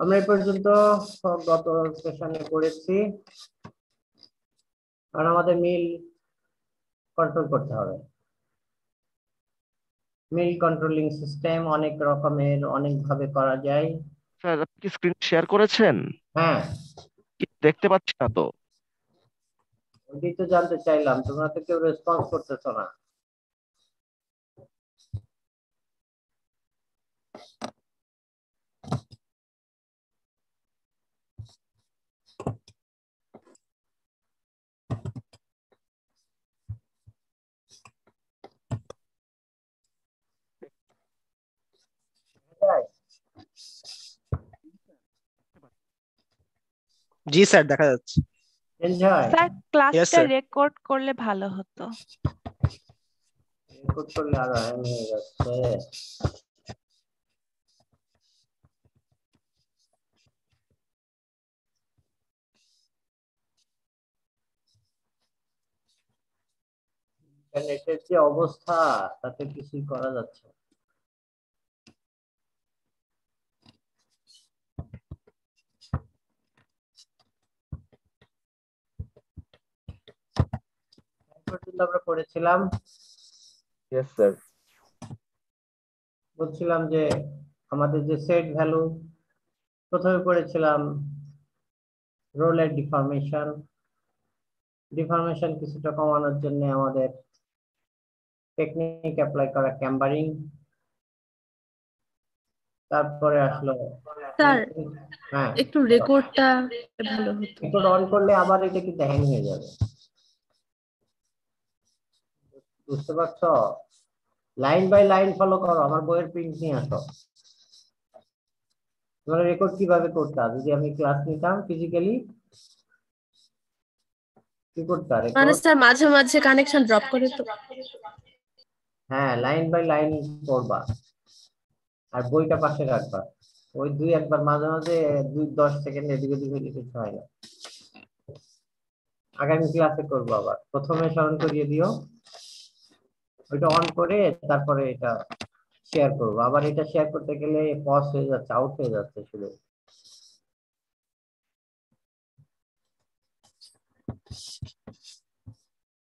আমরা এই পর্যন্ত গত সেশনে পড়েছি, কারণ আমাদের মিল কন্ট্রোল করতে হবে। মিল কন্ট্রোলিং সিস্টেম অনেক রকমের, অনেক ভাবে করা যায়। স্যার, আপনি কি স্ক্রিন শেয়ার করেছেন? হ্যাঁ, দেখতে পাচ্ছি না তো। ওইটাই তো জানতে চাইলাম, তোমরা তো কেউ রেসপন্স করতেছো না। জি স্যার, দেখা যাচ্ছে। স্যার, Yes, ক্লাসটা sir. রেকর্ড করলে ভালো হতো। রেকর্ড করলে আরো হ্যাং হয়ে যাচ্ছে। ইন্টারনেটের যে অবস্থা, তাতে কিছুই করা যাচ্ছে না। আমরা পড়েছিলাম, ইয়েস স্যার। বলছিলাম যে আমাদের যে সেট ভ্যালু, প্রথমে পড়েছিলাম রোলের ডিফরমেশন। ডিফরমেশন কিছুটা কমানোর জন্য আমাদের টেকনিক অ্যাপ্লাই করা ক্যাম্বারিং। তারপরে আসলো স্যার, হ্যাঁ, একটু রেকর্ডটা ভালো হতো। রেকর্ড অন করলে আবার এটা কিন্তু হ্যাং হয়ে যাবে, বুঝতে পারছো? লাইন বাই লাইন ফলো করো, আমার বইয়ের প্রিন্ট নিয়ে আসো। তোমরা রেকর্ড কিভাবে করতা? যদি আমি ক্লাস নিতাম ফিজিক্যালি, কি করতা মানে রেকর্ড? স্যার মাঝে মাঝে কানেকশন ড্রপ করে তো। হ্যাঁ, লাইন বাই লাইন করবা, আর বইটা পাশে রাখবা। ওই দুই একবার মাঝে মাঝে 2-10 সেকেন্ড এদিক ওদিক হলে কিছু হয় না। আগামী ক্লাসে করবো আবার, প্রথমে স্মরণ করিয়ে দিও, ওইটা অন করে তারপরে এটা শেয়ার করবো। আবার এটা শেয়ার করতে গেলে পজ হয়ে যাচ্ছে, আউট হয়ে যাচ্ছে শুধু।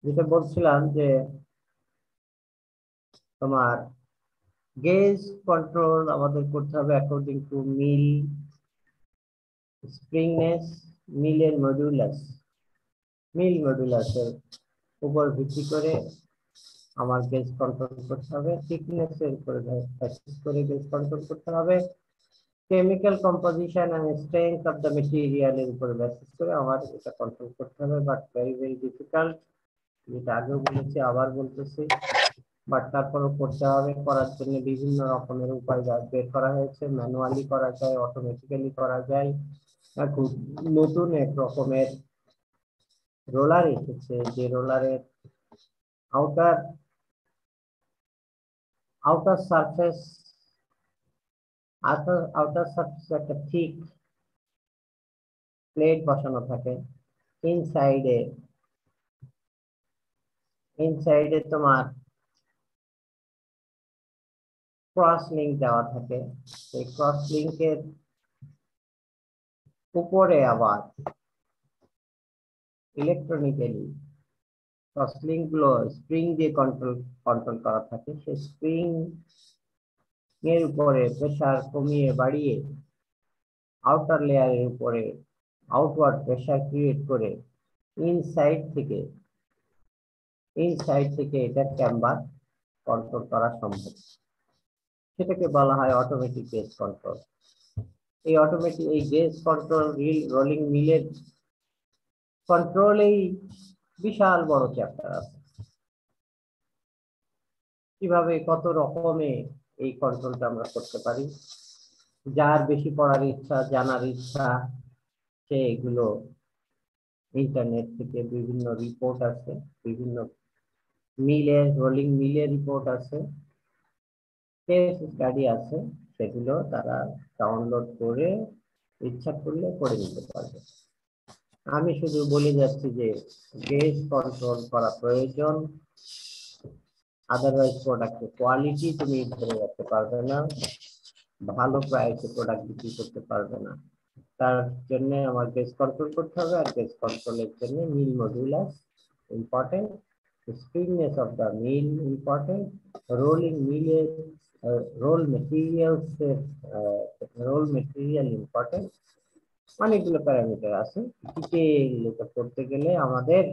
যেটা বলছিলাম যে তোমার গেজ কন্ট্রোল আমাদের করতে হবে অ্যাকর্ডিং টু মিল স্প্রিংনেস, মিলের মডুলাস। মিল মডুলাসের উপর ভিত্তি করে আমার গেজ কন্ট্রোল করতে হবে, থিকনেস এর উপরে বেসিস করে গেজ কন্ট্রোল করতে হবে, chemical composition and strength of the material এর উপরে বেসিস করে আমার এটা কন্ট্রোল করতে হবে। বাট ভেরি ভেরি ডিফিকাল্ট, যেটা আগেও বলেছি আবার বলতেছি, বাট তারপরও করতে হবে। করার জন্য বিভিন্ন রকমের উপায় বের করা হয়েছে, ম্যানুয়ালি করা যায়, অটোমেটিক্যালি করা যায়। এখন নতুন এক রকমের রোলার এসেছে, যে রোলারের outer outer surface outer surface একটা ঠিক প্লেট বসানো থাকে। ইনসাইডে ইনসাইডে তোমার ক্রস লিঙ্ক দেওয়া থাকে। এই ক্রস লিঙ্কের উপরে আবার ইলেকট্রনিক্যালি ক্রস লিঙ্ক গুলো স্প্রিং দিয়ে কন্ট্রোল করা থাকে। সেই স্প্রিং এর উপরে প্রেসার কমিয়ে বাড়িয়ে আউটার লেয়ারের উপরে আউটওয়ার্ড প্রেসার ক্রিয়েট করে ইনসাইড থেকে এটা চেম্বার কন্ট্রোল করা সম্ভব। সেটাকে বলা হয় অটোমেটিক গেজ কন্ট্রোল। এই গেজ কন্ট্রোল রোলিং মিলের কন্ট্রোলেই বিশাল বড় চ্যাপ্টার আছে। কিভাবে কত রকমে এই কন্ট্রোলটা আমরা করতে পারি, যার বেশি পড়ার ইচ্ছা, জানার ইচ্ছা, সে এগুলো ইন্টারনেট থেকে বিভিন্ন রিপোর্ট আছে, বিভিন্ন রোলিং মিলের রিপোর্ট আছে, কেস স্টাডি আছে, সেগুলো তারা ডাউনলোড করে ইচ্ছা করলে করে নিতে পারবে। আমি শুধু বলে যাচ্ছি যে গেজ কন্ট্রোল করা প্রয়োজন, আদারওয়াইজ প্রোডাক্টের কোয়ালিটি তুমি ধরে রাখতে পারবে না। ভালো প্রাইসে প্রোডাক্ট বিক্রি করতে পারবে না। তার জন্য আমার গেজ কন্ট্রোল করতে হবে, আর গেজ কন্ট্রোলের জন্য mill modulus important, speediness of the mill important, rolling মিলের রোল মেটেরিয়াল ইম্পর্টেন্ট। অনেকগুলো প্যারামিটার আছে, ডিটেইল এটা করতে গেলে আমাদের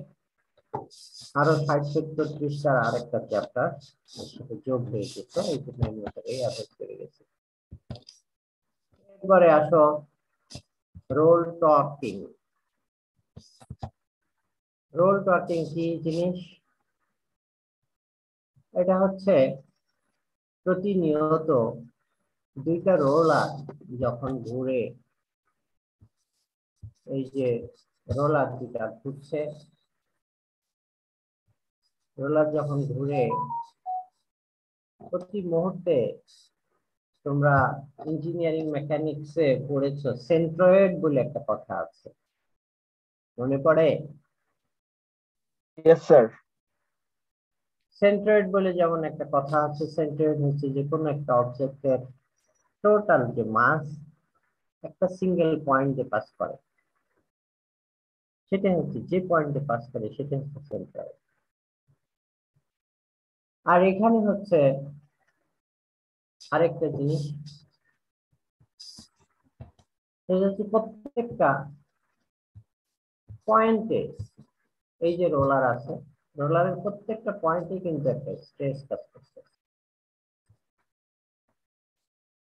আরো 60-70 পৃষ্ঠার আরেকটা চ্যাপ্টার সাথে যোগ হয়ে যেত, এই জন্য আমি ওটাকে অ্যাভয়েড করে গেছি। এবারে আসো রোল টকিং। রোল টকিং কি জিনিস? এটা হচ্ছে প্রতিনিয়ত দুইটা রোলার যখন ঘুরে, এই যে রোলার দুটা ঘুরছে, রোলার যখন ঘুরে প্রতি মুহূর্তে, তোমরা ইঞ্জিনিয়ারিং মেকানিক্সে পড়েছো সেন্ট্রয়েড বলে একটা কথা আছে, মনে পড়ে? Yes sir. সেন্ট্রয়েড বলে যেমন একটা কথা আছে, সেন্ট্রয়েড হচ্ছে যে কোনো একটা অবজেক্টের টোটাল যে মাস একটা সিঙ্গেল পয়েন্টে পাস করে, সেটা হচ্ছে যে পয়েন্টে পাস করে সেটা হচ্ছে সেন্ট্রয়েড। আর এখানে হচ্ছে আরেকটা জিনিস, সেটা হচ্ছে প্রত্যেকটা পয়েন্টে, এই যে রোলার আছে, রোলারের প্রত্যেকটা পয়েন্টে কিন্তু একটা স্ট্রেস কাজ করছে,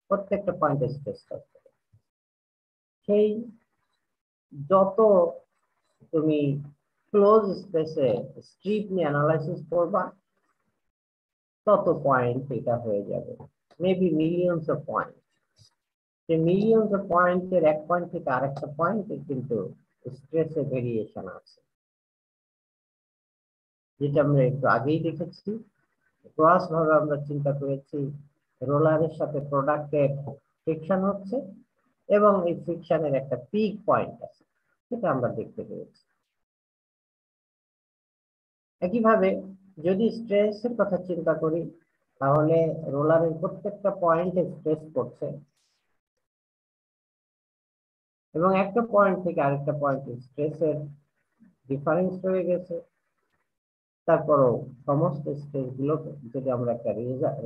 প্রত্যেকটা পয়েন্টে স্ট্রেস কাজ করে। সেই যত তুমি ক্লোজ স্পেসে স্ট্রিপ নিয়ে অ্যানালাইসিস করবা, তত পয়েন্ট এটা হয়ে যাবে, মেবি মিলিয়নস অফ পয়েন্ট। সেই মিলিয়নস অফ পয়েন্টের এক পয়েন্ট থেকে আরেকটা পয়েন্টে কিন্তু স্ট্রেসের ভেরিয়েশন আছে, যেটা আমরা একটু আগেই দেখেছি। ক্রস ভাবে আমরা চিন্তা করেছি, রোলারের সাথে প্রোডাক্টের ফ্রিকশন হচ্ছে এবং এই ফ্রিকশনের একটা পিক পয়েন্ট আছে, সেটা আমরা দেখতে পেয়েছি। একইভাবে যদি স্ট্রেসের কথা চিন্তা করি, তাহলে রোলারের প্রত্যেকটা পয়েন্টে স্ট্রেস পড়ছে এবং একটা পয়েন্ট থেকে আরেকটা পয়েন্টে স্ট্রেসের ডিফারেন্স রয়ে গেছে। তারপরও সমস্ত স্ট্রেস গুলোকে যদি আমরা একটা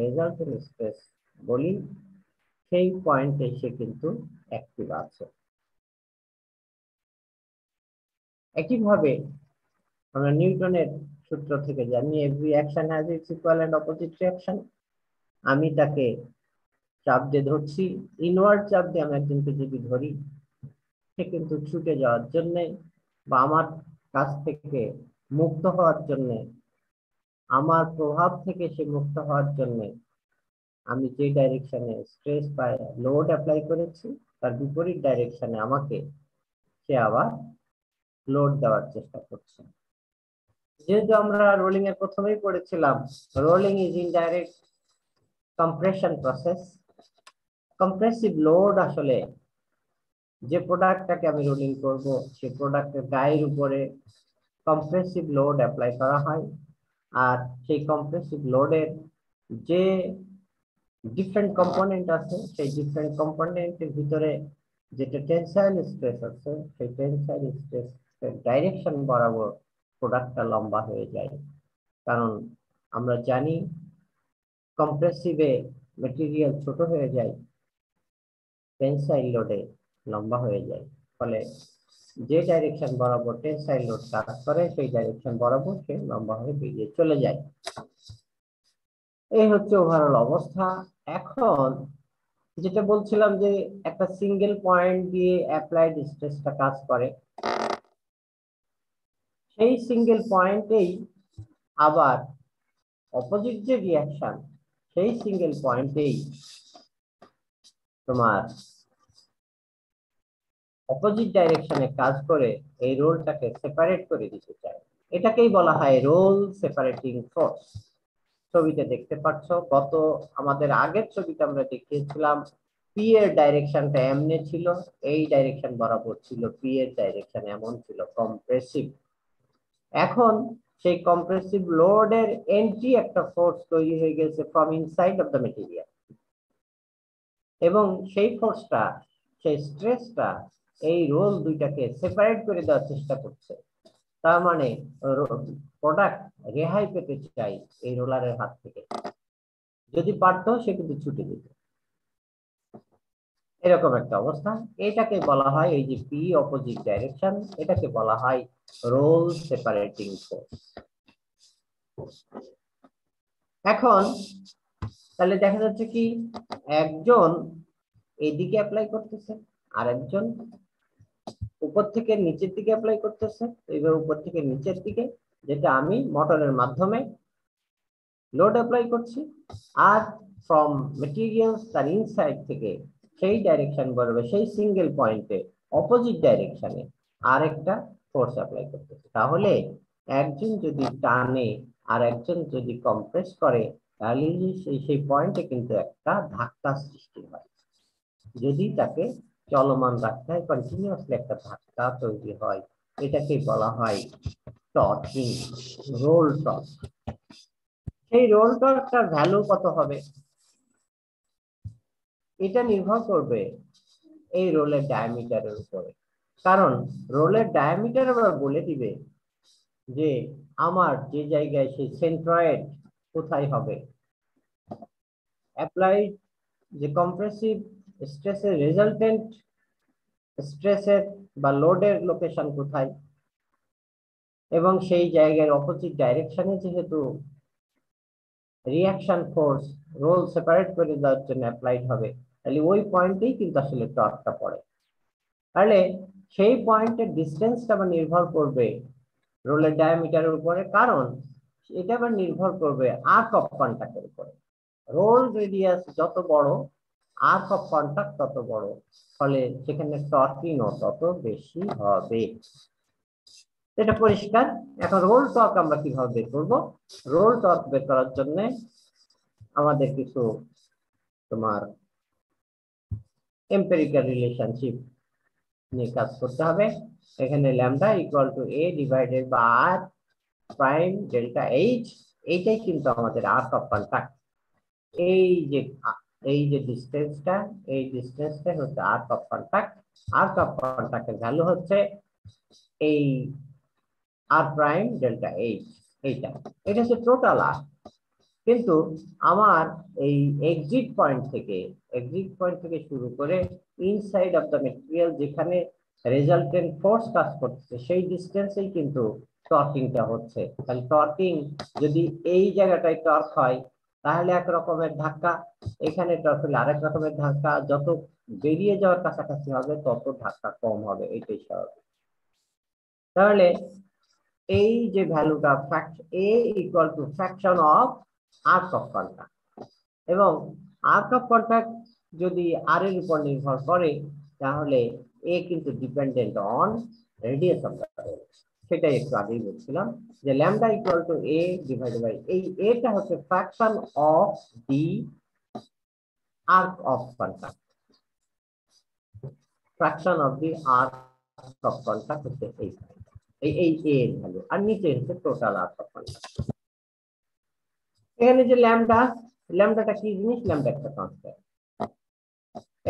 রেজাল্টেন্ট স্ট্রেস বলি, সেই পয়েন্টে সে কিন্তু অ্যাক্টিভ আছে। একইভাবে আমরা নিউটনের সূত্র থেকে জানি, every action has its equal and opposite reaction. আমি তাকে চাপ দিয়ে ধরছি, ইনওয়ার্ড চাপ দিয়ে আমি একজনকে যদি ধরি, সে কিন্তু ছুটে যাওয়ার জন্য বা আমার কাছ থেকে মুক্ত হওয়ার জন্য, আমার প্রভাব থেকে সে মুক্ত হওয়ার জন্য আমি যে ডাইরেকশনে স্ট্রেস বা লোড অ্যাপ্লাই করেছি, তার বিপরীত ডাইরেকশনে আমাকে সে আবার লোড দেওয়ার চেষ্টা করছে। যেহেতু আমরা রোলিং এর প্রথমেই পড়েছিলাম, rolling is indirect compression process. Compressive load আসলে যে প্রোডাক্টটাকে আমি রোলিং করব, সেই প্রোডাক্টের গায়ের উপরে কম্প্রেসিভ লোড অ্যাপ্লাই করা হয়, আর সেই কম্প্রেসিভ লোডের যে ডিফারেন্ট কম্পোনেন্ট আছে, সেই ডিফারেন্ট কম্পোনেন্টের ভিতরে যেটা টেনসাইল স্ট্রেস আছে, সেই টেনসাইল স্ট্রেসের ডাইরেকশন বরাবর প্রোডাক্টটা লম্বা হয়ে যায়। কারণ আমরা জানি কম্প্রেসিভে মেটেরিয়াল ছোট হয়ে যায়, টেনসাইল লোডে লম্বা হয়ে যায়, ফলে যে ডাইরেকশন বরাবর টেনসাইল লোড কাজ করে, সেই ডাইরেকশন বরাবর সে লম্বা হয়ে বেরিয়ে চলে যায়। এই হচ্ছে ওভারঅল অবস্থা। এখন যেটা বলছিলাম যে একটা সিঙ্গেল পয়েন্ট দিয়ে অ্যাপ্লাইড স্ট্রেসটা কাজ করে, সেই সিঙ্গেল পয়েন্টেই আবার অপোজিট যে রিঅ্যাকশন, সেই সিঙ্গেল পয়েন্টেই তোমার অপোজিট ডাইরেকশনে কাজ করে এই রোলটাকে সেপারেট করে দিতে চায়। এটাকেই বলা হয় রোল সেপারেটিং ফোর্স। ছবিতে দেখতে পাচ্ছ, গত আমাদের আগের ছবিতে আমরা দেখিয়েছিলাম পি এর ডাইরেকশনটা এমনে ছিল, এই ডাইরেকশন বরাবর ছিল, পি এর ডাইরেকশন এমন ছিল, কম্প্রেসিভ। এখন সেই কম্প্রেসিভ লোডের এন্ট্রি একটা ফোর্স তৈরি হয়ে গেছে from inside of the material. এবং সেই ফোর্সটা, সেই স্ট্রেসটা এই রোল দুইটাকে সেপারেট করে দেওয়ার চেষ্টা করছে। তার মানে প্রোডাক্ট রেহাই পেতে চাই এই রোলারের হাত থেকে, যদি পারতো সে কিন্তু ছুটে যেত, এরকম একটা অবস্থা। এটাকে বলা হয়, এই যে পি অপোজিট ডাইরেকশন, এটাকে বলা হয় রোল সেপারেটিং ফোর্স। এখন তাহলে দেখা যাচ্ছে কি, একজন এইদিকে অ্যাপ্লাই করতেছে আর একজন উপর থেকে নিচের দিকে অ্যাপ্লাই করতেছে, এইভাবে উপর থেকে নিচের দিকে, যেটা আমি মোটরের মাধ্যমে লোড অ্যাপ্লাই করছি, আর ফ্রম মেটেরিয়ালস তার ইনসাইড থেকে সেই ডাইরেকশন বরাবর, সেই সিঙ্গেল পয়েন্টে অপোজিট ডাইরেকশনে আরেকটা ফোর্স অ্যাপ্লাই করতেছে। তাহলে একজন যদি টানে আর একজন যদি কম্প্রেস করে, তাহলে সেই পয়েন্টে কিন্তু একটা ধাক্কা সৃষ্টি হয়। যদি তাকে চলমান রাখতে হয়, কন্টিনিউয়াসলি একটা ধাক্কা তৈরি হয়, এটাকে বলা হয় টর্কিং, রোল টর্ক। সেই রোল টর্কটার ভ্যালু কত হবে, এটা নির্ভর করবে এই রোলের ডায়ামিটারের উপরে। কারণ রোলের ডায়ামিটার আবার বলে দিবে যে আমার যে জায়গায় সেই সেন্ট্রয়েড কোথায় হবে, অ্যাপ্লাইড যে কম্প্রেসিভ স্ট্রেসের রেজাল্টেন্ট স্ট্রেসের বা লোডের লোকেশন কোথায়, এবং সেই জায়গার অপোজিট ডাইরেকশনে যেহেতু রিঅ্যাকশন ফোর্স রোল সেপারেট করে দেওয়ার জন্য অ্যাপ্লাইড হবে, তাহলে ওই পয়েন্টেই কিন্তু আসলে টর্কটা পড়ে। তাহলে সেই পয়েন্টের ডিস্টেন্সটা আবার নির্ভর করবে রোলের ডায়ামিটারের উপরে, কারণ এটা আবার নির্ভর করবে আর্ক অফ কন্টাক্টের উপরে। রোল রেডিয়াস যত বড়, আর্ক অফ কন্টাক্ট তত বড়, ফলে সেখানে টর্কিংও তত বেশি হবে। এটা পরিষ্কার। এখন রোল টর্ক আমরা কিভাবে বের করবো? রোল টর্ক বের করার জন্য আমাদের কিছু তোমার এম্পিরিক্যাল রিলেশনশিপ নিয়ে কাজ করতে হবে। এখানে lambda equal to A divided by R prime delta H, এইটাই কিন্তু আমাদের আর্ক অফ কন্টাক্ট। এই যে ডিস্টেন্সটা, এই ডিস্টেন্সটা হচ্ছে arc of contact. Arc of কন্টাক্টের ভ্যালু হচ্ছে এই আর প্রাইম ডেল্টা এইচ, এইটা, এটা হচ্ছে টোটাল আর্ক। কিন্তু আমার এই এক্সিট পয়েন্ট থেকে শুরু করে ইনসাইড অফ দ্য মেটেরিয়াল যেখানে রেজাল্টেন্ট ফোর্স কাজ করছে, সেই ডিস্টেন্সেই কিন্তু টর্কিংটা হচ্ছে। তাহলে টর্কিং যদি এই জায়গাটায় টর্ক হয়, তাহলে এক রকমের ধাক্কা, এখানে টর্ক হলে আরেক রকমের ধাক্কা, যত বেরিয়ে যাওয়ার কাছাকাছি হবে তত ধাক্কা কম হবে, এইটাই স্বাভাবিক। তাহলে এই যে ভ্যালুটা a equal to fraction of arc of contact, এবং আর্ক অফ কন্টাক্ট যদি আর এর উপর নির্ভর করে, তাহলে এ কিন্তু dependent on radius of the roll. সেটাই একটু আগেই বলছিলাম যে lambda equal to A divided by, এই এটা হচ্ছে fraction of the arc of contact, fraction of the arc of contact হচ্ছে এই এ এর ভ্যালু, আর নিচে হচ্ছে টোটাল আর্ক অফ কন্টাক্ট। এখানে যে ল্যামডাটা কি জিনিস? ল্যামডা একটা কনস্ট্যান্ট।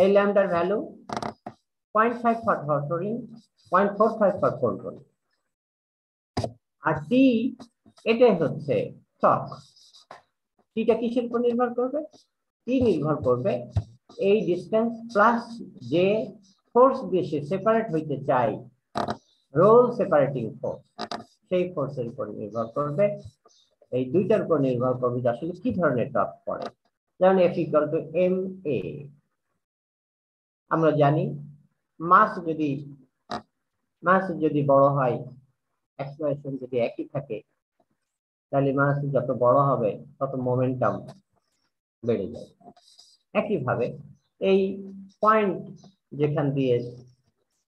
এই ল্যামডার value 0.5 for hot rolling, 0.45 for cold rolling, আর টি এটাই হচ্ছে টর্ক। টিটা কিসের উপর নির্ভর করবে? টি নির্ভর করবে এই ডিসটেন্স প্লাস যে ফোর্স দিয়ে সে সেপারেট হইতে চাই, রোল সেপারেটিং ফোর্স, সেই ফোর্সের উপর নির্ভর করবে। এই দুইটার উপর নির্ভর করবে যে আসলে কি ধরনের টর্ক পড়ে। যেমন F equal to M A, আমরা জানি মাস যদি বড় হয়, অ্যাক্সেলারেশন যদি একই থাকে, তাহলে মাস যত বড় হবে তত মোমেন্টাম বেড়ে যায়। একইভাবে এই পয়েন্ট যেখান দিয়ে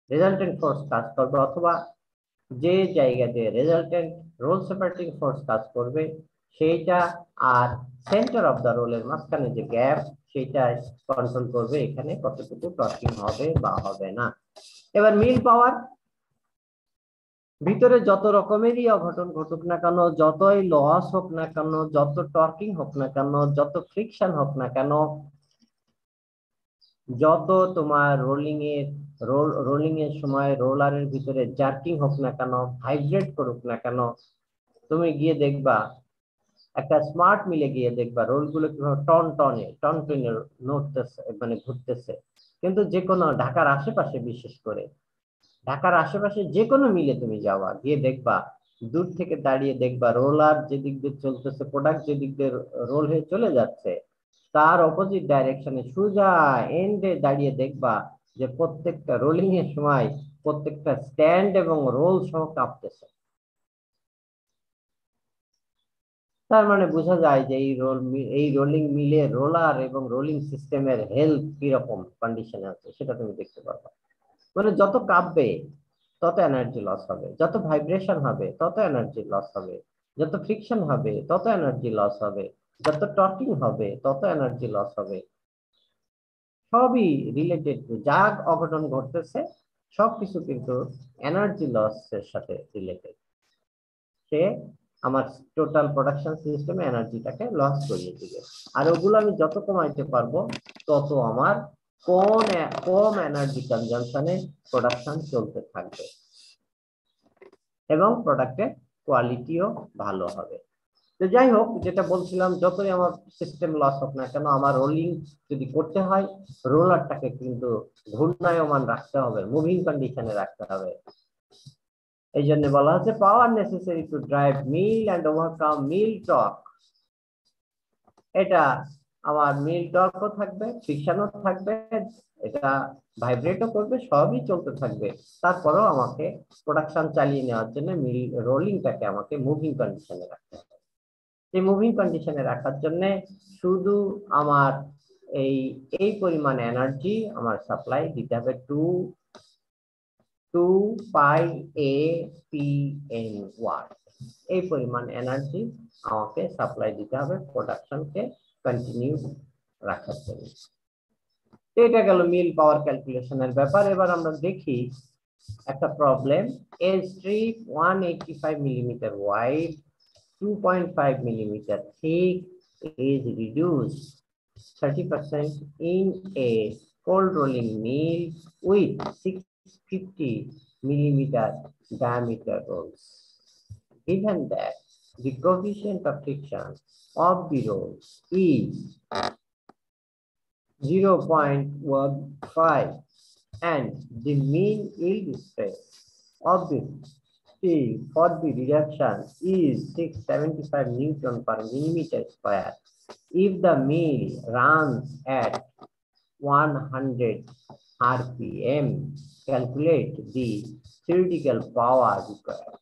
রেজাল্টেন্ট ফোর্স কাজ করবে, অথবা যে জায়গাতে রেজাল্টেন্ট রোল সেপারেটিং ফোর্স কাজ করবে, সেইটা আর সেন্টার অফ দা রোলের মাঝখানে যে গ্যাপ, সেটা কন্ট্রোল করবে এখানে কতটুকু টর্কিং হবে বা হবে না। এবার মিল পাওয়ার, ভিতরে যত রকমেরই অঘটন ঘটুক না কেন, যতই লস হোক না কেন, যত টর্কিং হোক না কেন, যত ফ্রিকশন হোক না কেন, যত তোমার রোলিং এর সময় রোলারের ভিতরে জার্কিং হোক না কেন, ভাইব্রেট করুক না কেন, তুমি গিয়ে দেখবা একটা স্মার্ট মিলে গিয়ে দেখবা রোলগুলো কিভাবে টন টনে নড়তেছে, মানে ঘুরতেছে। কিন্তু যে কোনো ঢাকার আশেপাশে, বিশেষ করে ঢাকার আশেপাশে যে কোনো মিলে তুমি যাওয়া, গিয়ে দেখবা দূর থেকে দাঁড়িয়ে দেখবা রোলার যেদিক দিয়ে চলতেছে, প্রোডাক্ট যেদিক দিয়ে রোল হয়ে চলে যাচ্ছে, তার অপোজিট ডাইরেকশনে সোজা এন্ডে দাঁড়িয়ে দেখবা যে প্রত্যেকটা রোলিং এর সময় প্রত্যেকটা স্ট্যান্ড এবং রোল সহ কাঁপতেছে। তার মানে বোঝা যায় যে এই রোলিং মিলে রোলার এবং রোলিং সিস্টেমের হেলথ কিরকম কন্ডিশনে আছে সেটা তুমি দেখতে পারবা। মানে যত কাঁপবে তত এনার্জি লস হবে, যত ভাইব্রেশন হবে তত এনার্জি লস হবে, যত ফ্রিকশন হবে তত এনার্জি লস হবে, যত টর্কিং হবে তত এনার্জি লস হবে। সবই রিলেটেড, যা অঘটন ঘটতেছে সবকিছু কিন্তু এনার্জি লস এর সাথে রিলেটেড। সে আমার টোটাল প্রোডাকশন সিস্টেমে এনার্জিটাকে লস করিয়ে দিবে। আর ওগুলো আমি যত কমাইতে পারবো তত আমার কম এনার্জি কনজাম্পশনে প্রোডাকশন চলতে থাকবে এবং প্রোডাক্টের কোয়ালিটিও ভালো হবে। তো যাই হোক, যেটা বলছিলাম, যতই আমার সিস্টেম লস হোক না কেন, আমার রোলিং যদি করতে হয় রোলারটাকে কিন্তু ঘূর্ণায়মান রাখতে হবে, মুভিং কন্ডিশনে রাখতে হবে। এই জন্য বলা হচ্ছে power necessary to drive mill and overcome mill torque. এটা আমার মিল টর্কও থাকবে, ফ্রিকশনও থাকবে, এটা ভাইব্রেটও করবে, সবই চলতে থাকবে। তারপরেও আমাকে প্রোডাকশন চালিয়ে নেওয়ার জন্য মিল রোলিংটাকে আমাকে মুভিং কন্ডিশনে রাখতে হবে। এই মুভিং কন্ডিশনে রাখার জন্য শুধু আমার এই পরিমাণ এনার্জি আমার সাপ্লাই দিতে হবে 2 পাই APN ওয়াট। এই পরিমাণ এনার্জি আমাকে সাপ্লাই দিতে হবে প্রোডাকশনকে কন্টিনিউ রাখার জন্য। এটা গেল মিল পাওয়ার ক্যালকুলেশনের ব্যাপার। এবার আমরা দেখি একটা problem. A strip 185 millimeter wide, 2.5 millimeter thick is reduced 30% in a cold rolling mill with 650 millimeter diameter rolls. Given that the coefficient of friction of the rolls is 0.15 and the mean yield stress of the steel for the reduction is 675 Newton per millimeter square. If the mill runs at 100 RPM, calculate the theoretical power required.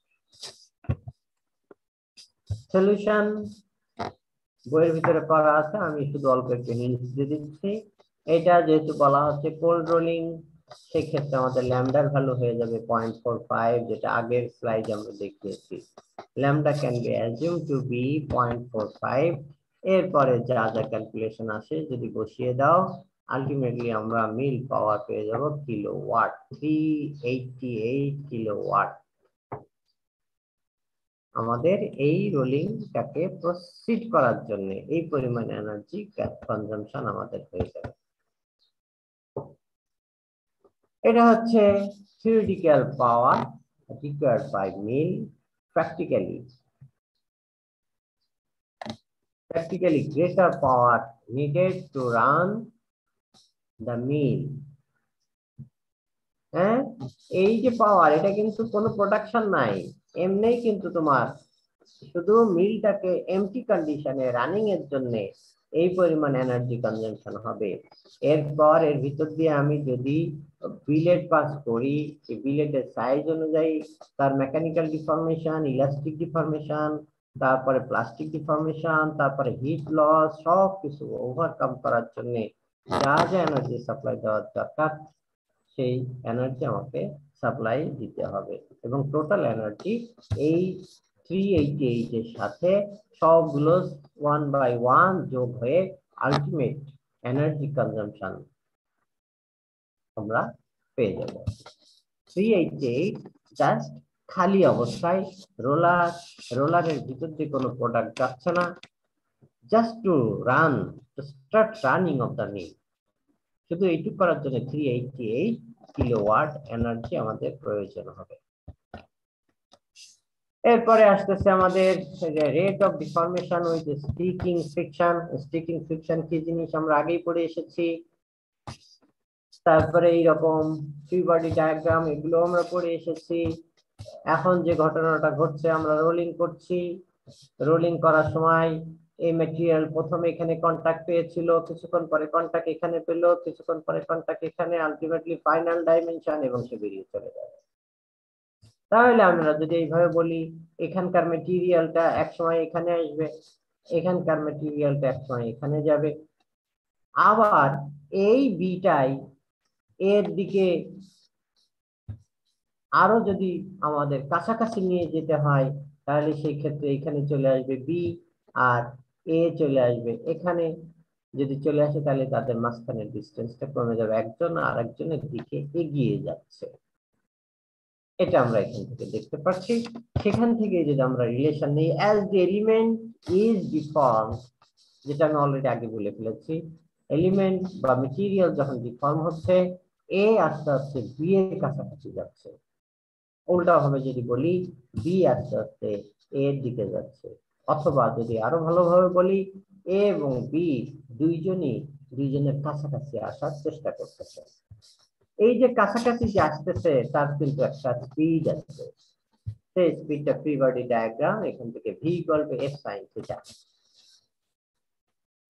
Solution বইয়ের ভিতরে করা আছে, আমি শুধু অল্প একটু hints দিয়ে দিচ্ছি। এটা যেহেতু বলা হচ্ছে কোল্ড রোলিং, সেক্ষেত্রে আমাদের ল্যামডার ভ্যালু হয়ে যাবে 0.45, যেটা আগের স্লাইডে আমরা দেখিয়েছি। Lambda can be assumed to be 0.45। এরপরে যা যা ক্যালকুলেশন আসে যদি বসিয়ে দাও, আলটিমেটলি আমরা মিল পাওয়ার পেয়ে যাব কিলোওয়াট, 388 কিলোওয়াট। আমাদের এই রোলিংটাকে প্রসিড করার জন্য এই পরিমাণ এনার্জি কনজাম্পশন আমাদের হয়ে যাবে। এটা হচ্ছে theoretical power required by mill. practically greater power needed to run the mill. হ্যাঁ, এই যে পাওয়ার, এটা কিন্তু কোনো প্রোডাকশন নাই, এমনি কিন্তু তোমার শুধু মিলটাকে এমটি কন্ডিশনে রানিং এর জন্য এই পরিমাণ এনার্জি কনজাম্পশন হবে। এরপর এর ভিতর দিয়ে আমি যদি বিলেট পাস করি, এই বিলেটের সাইজ অনুযায়ী তার মেকানিক্যাল ডিফর্মেশন, ইলাস্টিক ডিফর্মেশন, তারপরে প্লাস্টিক ডিফর্মেশন, তারপরে হিট লস, সব কিছু ওভারকাম করার জন্য যা যা এনার্জি সাপ্লাই দেওয়ার দরকার সেই এনার্জি আমাকে সাপ্লাই দিতে হবে। এবং টোটাল এনার্জি এই 388 এর সাথে সবগুলো 1/1 যোগ হয়ে আলটিমেট এনার্জি কনজাম্পশন আমরা পেয়ে যাব 388। জাস্ট খালি অবস্থায় রোলারের ভিতর দিয়ে কোনো প্রোডাক্ট যাচ্ছে না, just to start running of the mill, শুধু এইটুকু করার জন্য 388 কিলোওয়াট এনার্জি আমাদের প্রয়োজন হবে। এরপরে আসতেছে আমাদের rate of deformation with sticking friction. Sticking friction কি জিনিস আমরা আগেই পড়ে এসেছি। তারপরে এইরকম ফ্রি বডি ডায়াগ্রাম, এগুলো আমরা পড়ে এসেছি। এখন যে ঘটনাটা ঘটছে, আমরা রোলিং করছি। রোলিং করার সময় এই ম্যাটেরিয়াল প্রথমে এখানে কন্টাক্ট পেয়েছিল, কিছুক্ষণ পরে কন্টাক্ট এখানে পেল, কিছুক্ষণ পরে কন্টাক্ট এখানে, আলটিমেটলি ফাইনাল ডাইমেনশন এবং সে বেরিয়ে চলে যাবে। তাহলে আমরা যদি এইভাবে বলি, এখানকার ম্যাটেরিয়ালটা একসময় এখানে আসবে, এখানকার ম্যাটেরিয়ালটা একসময় এখানে যাবে, আবার এই বিটাই এর দিকে আরো যদি আমাদের কাছাকাছি নিয়ে যেতে হয়, তাহলে সেই ক্ষেত্রে এখানে চলে আসবে বি আর এ চলে আসবে এখানে। যদি চলে আসে তাহলে তাদের মাঝখানের ডিস্টেন্সটা কমে যাবে, একজন আর একজনের দিকে এগিয়ে যাচ্ছে। এটা আমরা এখান থেকে দেখতে পাচ্ছি। সেখান থেকে যদি আমরা রিলেশন নিই, as the element is deform, যেটা আমি অলরেডি আগে বলে ফেলেছি, এলিমেন্ট বা মেটেরিয়াল যখন ডিফর্ম হচ্ছে, এ আস্তে আস্তে বি এর কাছাকাছি যাচ্ছে। উল্টা ভাবে যদি বলি, বি আস্তে আস্তে এর দিকে যাচ্ছে। অথবা যদি আরো ভালোভাবে বলি, এ এবং বি দুইজনের কাছাকাছি আসার চেষ্টা করতেছে। এই যে কাছাকাছি যে আসতেছে, তার কিন্তু একটা স্পিড আছে। সেই স্পিডটা ফ্রি বডি ডায়াগ্রাম এখান থেকে V equal to F sine theta,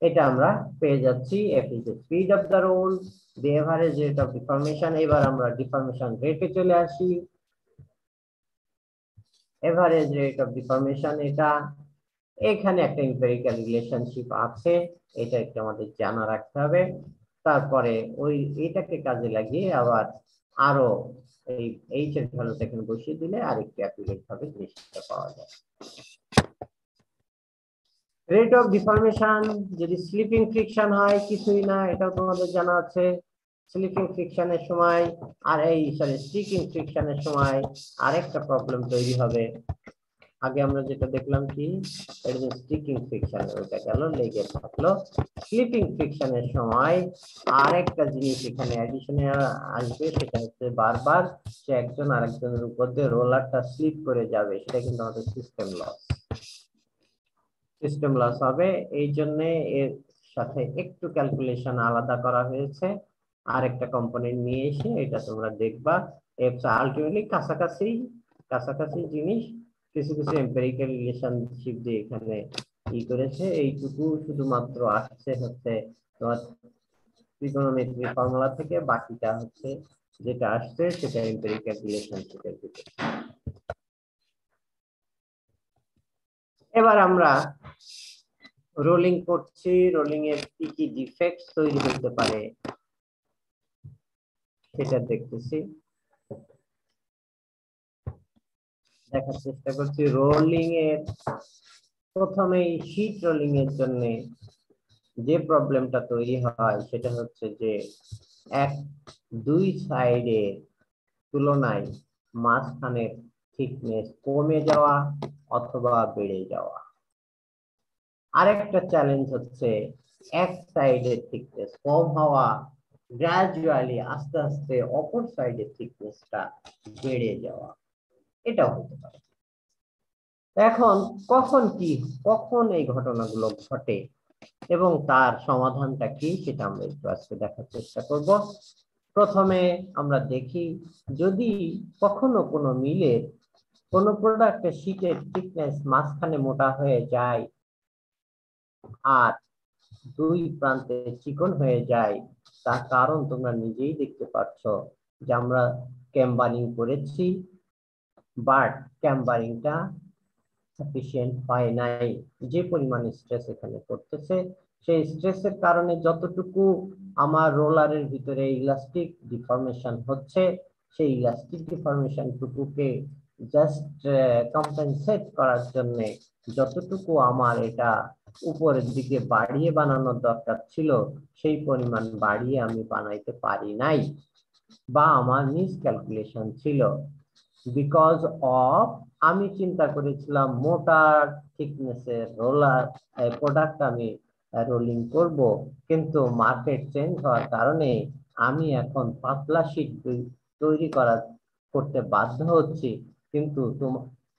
এটা আমরা পেয়ে যাচ্ছি। F is the speed of the roll, the average rate of deformation. এবার আমরা ডিফর্মেশন রেটে চলে আসি। এভারেজ রেট অফ ডিফর্মেশন, এটা এখানে একটা এম্পিরিক্যাল রিলেশনশিপ আছে, এটা একটু আমাদের জানা রাখতে হবে। তারপরে ওই এটাকে কাজে লাগিয়ে আবার আরো এই এইচ এর ভ্যালুটা এখানে বসিয়ে দিলে আরেকটু অ্যাকুরেট ভাবে জিনিসটা পাওয়া যায়। রেট অফ ডিফর্মেশন যদি স্লিপিং ফ্রিকশন হয়, কিছুই না, এটাও তোমাদের জানা আছে। স্লিপিং ফ্রিকশনের সময় আর এই স্টিকিং ফ্রিকশনের সময় আরেকটা প্রবলেম তৈরি হবে। আগে আমরা যেটা দেখলাম কি, এটা যে স্টিকিং ফ্রিকশন, ওটা গেল, লেগে থাকলো। স্লিপিং ফ্রিকশনের সময় আরেকটা জিনিস এখানে অ্যাডিশনে আসবে, সেটা হচ্ছে বারবার সে একজন আরেকজনের উপর দিয়ে রোলারটা স্লিপ করে যাবে, সেটা কিন্তু আমাদের সিস্টেম লস হবে। এই জন্য এর সাথে একটু ক্যালকুলেশন আলাদা করা হয়েছে, আরেকটা কম্পোনেন্ট নিয়ে এসে এটা তোমরা দেখবা। আলটিমেটলি কাছাকাছি জিনিস, কিছু কিছু এম্পিরিক্যাল রিলেশনশিপ দিয়ে এখানে ই করেছে। এইটুকু শুধুমাত্র আসছে হচ্ছে তোমার ট্রিগোনোমেট্রি ফর্মুলা থেকে, বাকিটা হচ্ছে যেটা আসছে সেটা এম্পিরিক্যাল রিলেশনশিপের ভিতরে। এবার আমরা রোলিং করছি, রোলিং এর কি কি ডিফেক্টস তৈরি হতে পারে সেটা দেখতেছি, দেখার চেষ্টা করছি। রোলিং এর প্রথমেই শীট রোলিং এর জন্য যে প্রবলেমটা তৈরি হয় সেটা হচ্ছে যে দুই সাইডের তুলনায় মাঝখানের থিকনেস কমে যাওয়া অথবা বেড়ে যাওয়া। আরেকটা চ্যালেঞ্জ হচ্ছে এক সাইডের থিকনেস কম হওয়া, গ্রাজুয়ালি আস্তে আস্তে অপর সাইডের থিকনেসটা বেড়ে যাওয়া, এটাও হতে পারে। এখন কখন এই ঘটনাগুলো ঘটে এবং তার সমাধানটা কি সেটা আমরা একটু আজকে দেখার চেষ্টা করব। প্রথমে আমরা দেখি, যদি কখনো কোনো মিলের কোনো প্রোডাক্টের শীটের থিকনেস মাঝখানে মোটা হয়ে যায় আর দুই প্রান্তে চিকন হয়ে যায়, তার কারণ তোমরা নিজেই দেখতে পাচ্ছ যে আমরা ক্যাম্বারিং করেছি, বাট ক্যাম্বারিংটা সাফিসিয়েন্ট হয় নাই। যে পরিমাণ স্ট্রেস এখানে করতেছে, সেই স্ট্রেসের কারণে যতটুকু আমার রোলারের ভিতরে ইলাস্টিক ডিফর্মেশন হচ্ছে, সেই ইলাস্টিক ডিফর্মেশন টুকুকে জাস্ট কম্পেনসেট করার জন্য যতটুকু আমার এটা উপরের দিকে বাড়িয়ে বানানোর দরকার ছিল, সেই পরিমাণ বাড়িয়ে আমি বানাইতে পারি নাই, বা আমার মিস ক্যালকুলেশন ছিল। বিকজ অফ আমি চিন্তা করেছিলাম মোটা থিকনেসের রোলার প্রোডাক্ট আমি রোলিং করব, কিন্তু মার্কেট চেঞ্জ হওয়ার কারণে আমি এখন পাতলা শীট তৈরি করতে বাধ্য হচ্ছি।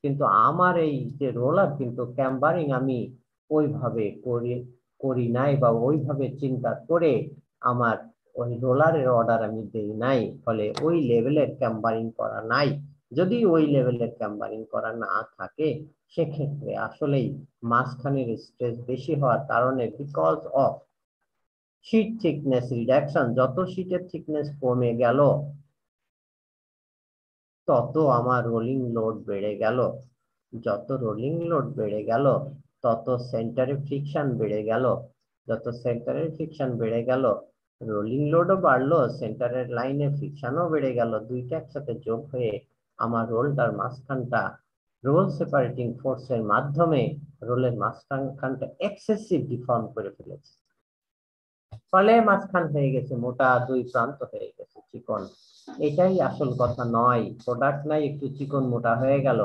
কিন্তু আমার এই যে রোলার কিন্তু ক্যাম্বারিং আমি ওইভাবে করি নাই, বা ওইভাবে চিন্তা করে আমার ওই রোলারের অর্ডার আমি দেই নাই, ফলে ওই লেভেলের ক্যাম্বারিং করা নাই। যদি ওই লেভেলের ক্যাম্বারিং করা না থাকে, সেক্ষেত্রে আসলেই মাঝখানের স্ট্রেস বেশি হওয়ার কারণে, because of sheet thickness reduction, যত শীটের থিকনেস কমে গেল তত আমার রোলিং লোড বেড়ে গেল। যত রোলিং লোড বেড়ে গেল তত সেন্টারে ফ্রিকশন বেড়ে গেল। যত সেন্টারের ফ্রিকশন বেড়ে গেল, রোলিং লোডও বাড়লো, সেন্টারের লাইনে ফ্রিকশনও বেড়ে গেল। দুইটা একসাথে যোগ হয়ে আমার রোলটার মাঝখানটা রোল সেপারেটিং ফোর্সের মাধ্যমে রোলের মাঝখানটা এক্সেসিভ ডিফর্ম করে ফেলেছে। ফলে মাঝখান হয়ে গেছে মোটা, দুই প্রান্ত হয়ে গেছে চিকন। এটাই আসল কথা নয়, প্রোডাক্ট নাই একটু চিকন মোটা হয়ে গেল,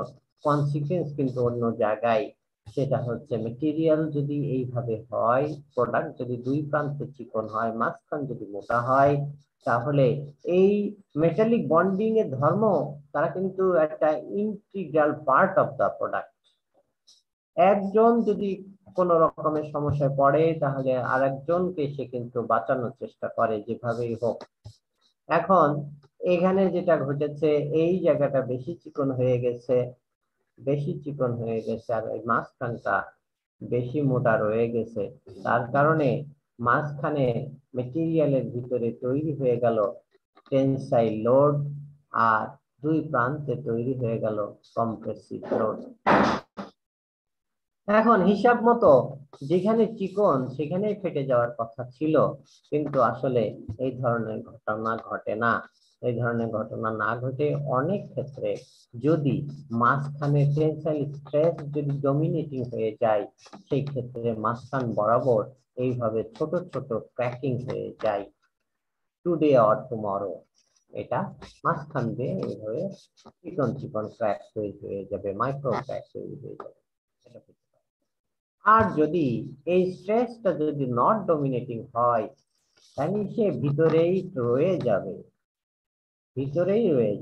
কনসিকুয়েন্স কিন্তু অন্য জায়গায়। সেটা হচ্ছে মেটেরিয়াল যদি এইভাবে হয়, প্রোডাক্ট যদি দুই প্রান্তে চিকন হয়, মাঝখান যদি মোটা হয়, তাহলে এই মেটালিক বন্ডিং এর ধর্ম, তারা কিন্তু একটা integral part of the product. একজন যদি কোন রকমের সমস্যায় পড়ে, তাহলে আরেকজনকে সে কিন্তু বাঁচানোর চেষ্টা করে যেভাবেই হোক। এখন এখানে যেটা ঘটেছে, এই জায়গাটা বেশি চিকন হয়ে গেছে, আর এই মাঝখানটা বেশি মোটা রয়ে গেছে। তার কারণে মাঝখানে মেটেরিয়ালের ভিতরে তৈরি হয়ে গেল টেনসাইল লোড, আর দুই প্রান্তে তৈরি হয়ে গেল কম্প্রেসিভ লোড। এখন হিসাব মতো যেখানে চিকন সেখানেই ফেটে যাওয়ার কথা ছিল, কিন্তু আসলে এই ধরনের ঘটনা ঘটে না। এই ধরনের ঘটনা না ঘটে অনেক ক্ষেত্রে যদি মাঝখানে টেনসাইল স্ট্রেস যদি ডমিনেটিং হয়ে যায়, সেই ক্ষেত্রে মাঝখান বরাবর এইভাবে ছোট ছোট ক্র্যাকিং হয়ে যায়, টুডে অর টুমরো। এটা মাঝখান দিয়ে এইভাবে চিকন চিকন ক্র্যাক তৈরি হয়ে যাবে, মাইক্রো ক্র্যাক তৈরি হয়ে যাবে। আর যদি এই স্ট্রেসটা যদি নট ডমিনেটিং হয়, তাহলে সে ভিতরেই রয়ে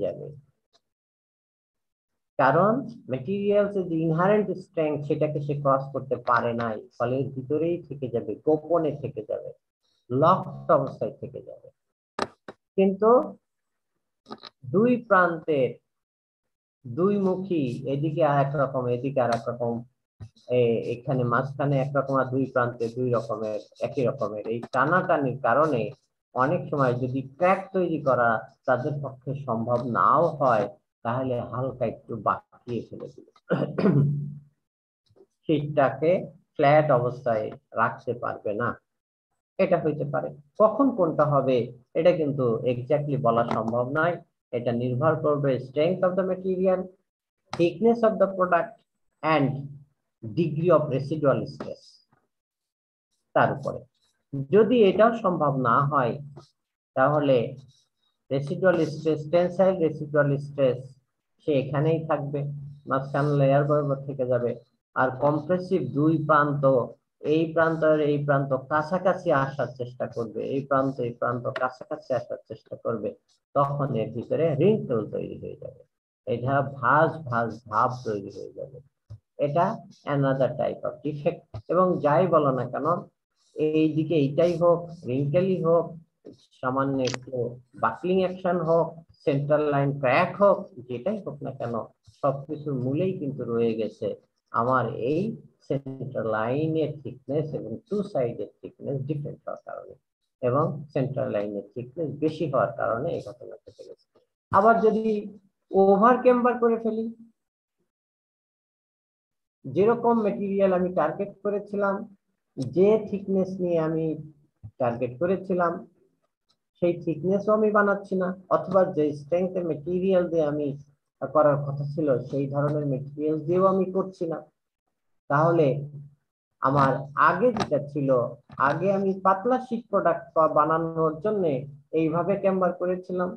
যাবে। কারণ মেটেরিয়ালস যে ইনহারেন্ট স্ট্রেংথ, সেটাকে সে ক্রস করতে পারে নাই, ফলে ভিতরেই থেকে যাবে, গোপনে থেকে যাবে, লকড অবস্থায় থেকে যাবে। কিন্তু দুই প্রান্তের দুই মুখী, এদিকে আর এক রকম, এদিকে আর এক রকম, এখানে মাঝখানে একরকম আর দুই প্রান্তে দুই রকমের, একই রকমের, এই টানাটানির কারণে অনেক সময় যদি ক্র্যাক তৈরি করা তাদের পক্ষে সম্ভব নাও হয়, তাহলে হালকা একটু বাঁকিয়ে ফেলে দিল, শীটটাকে ফ্ল্যাট অবস্থায় রাখতে পারবে না। এটা হইতে পারে। কখন কোনটা হবে এটা কিন্তু এক্স্যাক্টলি বলা সম্ভব নয়। এটা নির্ভর করবে strength of the material, thickness of the product and degree of residual stress তার উপরে। যদি এটাও সম্ভব না হয়, তাহলে residual stress, tensile residual stress, সে এখানেই থাকবে, মাঝখান লেয়ার বরাবর থেকে যাবে। আর কম্প্রেসিভ দুই প্রান্ত, এই প্রান্ত আর এই প্রান্ত কাছাকাছি আসার চেষ্টা করবে, এই প্রান্ত কাছাকাছি আসার চেষ্টা করবে, তখন এর ভিতরে রিঙ্কেল তৈরি হয়ে যাবে, এটা ভাঁজ তৈরি হয়ে যাবে। এটা অ্যানাদার টাইপ অফ ডিফেক্ট। এবং যাই বলো না কেন, এই দিকে এইটাই হোক, রিঙ্কেলই হোক, সামান্য একটু বাকলিং অ্যাকশন হোক, সেন্ট্রাল লাইন ক্র্যাক হোক, যেটাই হোক না কেন, সবকিছুর মূলেই কিন্তু রয়ে গেছে আমার এই সেন্ট্রাল লাইনের থিকনেস এবং টু সাইডের থিকনেস ডিফারেন্ট হওয়ার কারণে, এবং সেন্ট্রাল লাইনের থিকনেস বেশি হওয়ার কারণে এই ঘটনা ঘটে গেছে। আবার যদি ওভার ক্যাম্বার করে ফেলি, যেরকম মেটেরিয়াল আমি টার্গেট করেছিলাম, যে থিকনেস নিয়ে আমি টার্গেট করেছিলাম, সেই থিকনেসও আমি বানাচ্ছি না, অথবা যে স্ট্রেংথের মেটেরিয়াল দিয়ে আমি করার কথা ছিল সেই ধরনের মেটেরিয়াল দিয়েও আমি করছি না, তাহলে আমার আগে যেটা ছিল, আগে আমি পাতলা শীট প্রোডাক্ট বানানোর জন্য এইভাবে ক্যাম্বার করেছিলাম,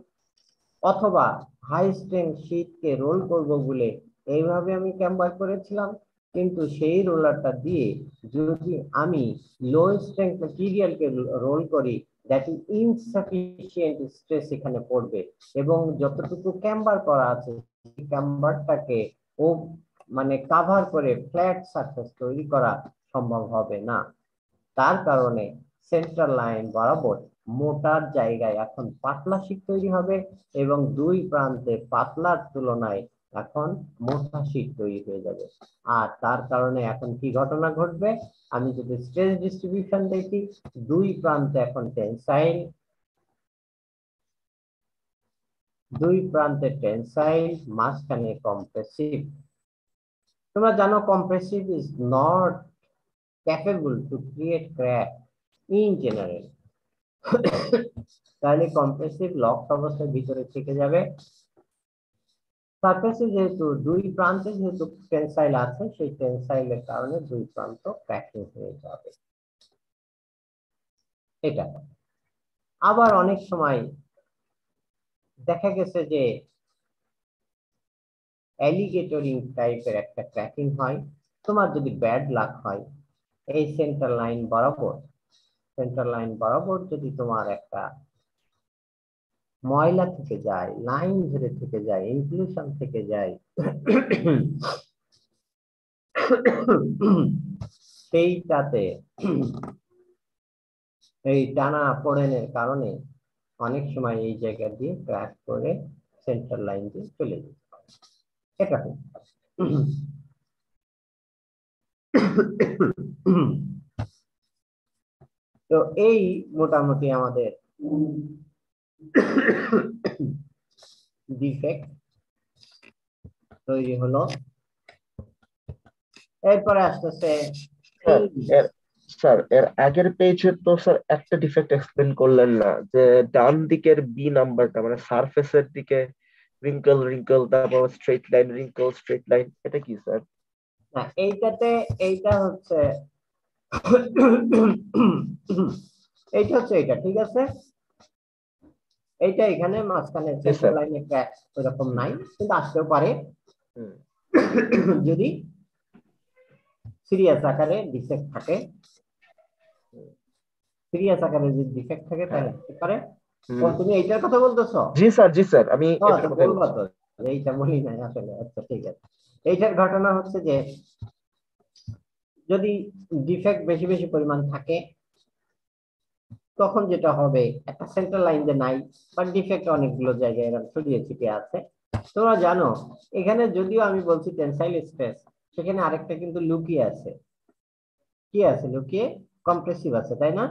অথবা হাই স্ট্রেংথ শীটকে রোল করব বলে এইভাবে আমি ক্যাম্বার করেছিলাম, কিন্তু সেই রোলারটা দিয়ে যদি আমি লো স্ট্রেংথ মেটেরিয়ালকে রোল করি, দ্যাট ইজ ইনসাফিসিয়েন্ট স্ট্রেস এখানে পড়বে, এবং যতটুকু ক্যাম্বার করা আছে সেই ক্যাম্বারটাকে ও মানে কাভার করে ফ্ল্যাট সারফেস তৈরি করা সম্ভব হবে না। তার কারণে সেন্ট্রাল লাইন বরাবর মোটার জায়গায় এখন পাতলা শীট তৈরি হবে, এবং দুই প্রান্তে পাতলার তুলনায় এখন মোটা শীট তৈরি হয়ে যাবে। আর তার কারণে এখন কি ঘটনা ঘটবে, আমি যদি স্ট্রেস ডিস্ট্রিবিউশন দেখি, দুই প্রান্তে এখন টেনসাইল, দুই প্রান্তে টেনসাইল, মাঝখানে কম্প্রেসিভ। তোমরা জানো compressive is not capable to create crack in general. তাহলে কম্প্রেসিভ লক অবস্থায় ভিতরে থেকে যাবে। সারফেসে যেহেতু দুই প্রান্তে যেহেতু টেনসাইল আছে, সেই টেনসাইলের কারণে দুই প্রান্ত ক্র্যাকিং হয়ে যাবে। এটা আবার অনেক সময় দেখা গেছে যে অ্যালিগেটরিং টাইপের একটা ক্র্যাকিং হয়। তোমার যদি ব্যাড লাক হয়, এই সেন্ট্রাল লাইন বরাবর যদি তোমার একটা ময়লা থেকে যায়, লাইন ধরে থেকে যায়, ইনক্লুশন থেকে যায়, সেইটাতে এই টানা পড়েনের কারণে অনেক সময় এই জায়গা দিয়ে ক্র্যাক করে সেন্ট্রাল লাইন দিয়ে চলে যেতে পারে। এটা তো এই মোটামুটি আমাদের ডিফেক্ট তৈরি হলো। এরপরে আসতেছে স্যার এর আগের পেজে তো স্যার একটা ডিফেক্ট এক্সপ্লেন করলেন না, যে ডান দিকের বি নাম্বারটা মানে সারফেসের দিকে রিঙ্কল রিঙ্কল, তারপর straight line wrinkle straight line, এটা কি স্যার? না, এইটা হচ্ছে এইটা ঠিক আছে। এইটা এখানে মাঝখানে সেন্ট্রাল লাইনে ক্র্যাক এরকম নাই, কিন্তু আসতেও পারে যদি সিরিয়াস আকারে ডিফেক্ট থাকে। সিরিয়াস আকারে যদি ডিফেক্ট থাকে তাহলে হতে পারে। তুমি এইটার কথা বলতেছো? জি স্যার, আমি এটার কথা বলবো তো, এইটা বলি নাই আসলে। আচ্ছা ঠিক আছে। এইটার ঘটনা হচ্ছে যে যদি ডিফেক্ট বেশি বেশি পরিমাণ থাকে, তখন যেটা হবে, একটা সেন্ট্রাল লাইন যে নাই, বাট ডিফেক্ট অনেকগুলো জায়গায় এরকম ছড়িয়ে ছিটিয়ে আছে। তোমরা জানো এখানে যদিও আমি বলছি টেনসাইল স্ট্রেস, সেখানে আরেকটা কিন্তু লুকিয়ে আছে। কি আছে লুকিয়ে? কম্প্রেসিভ আছে, তাই না?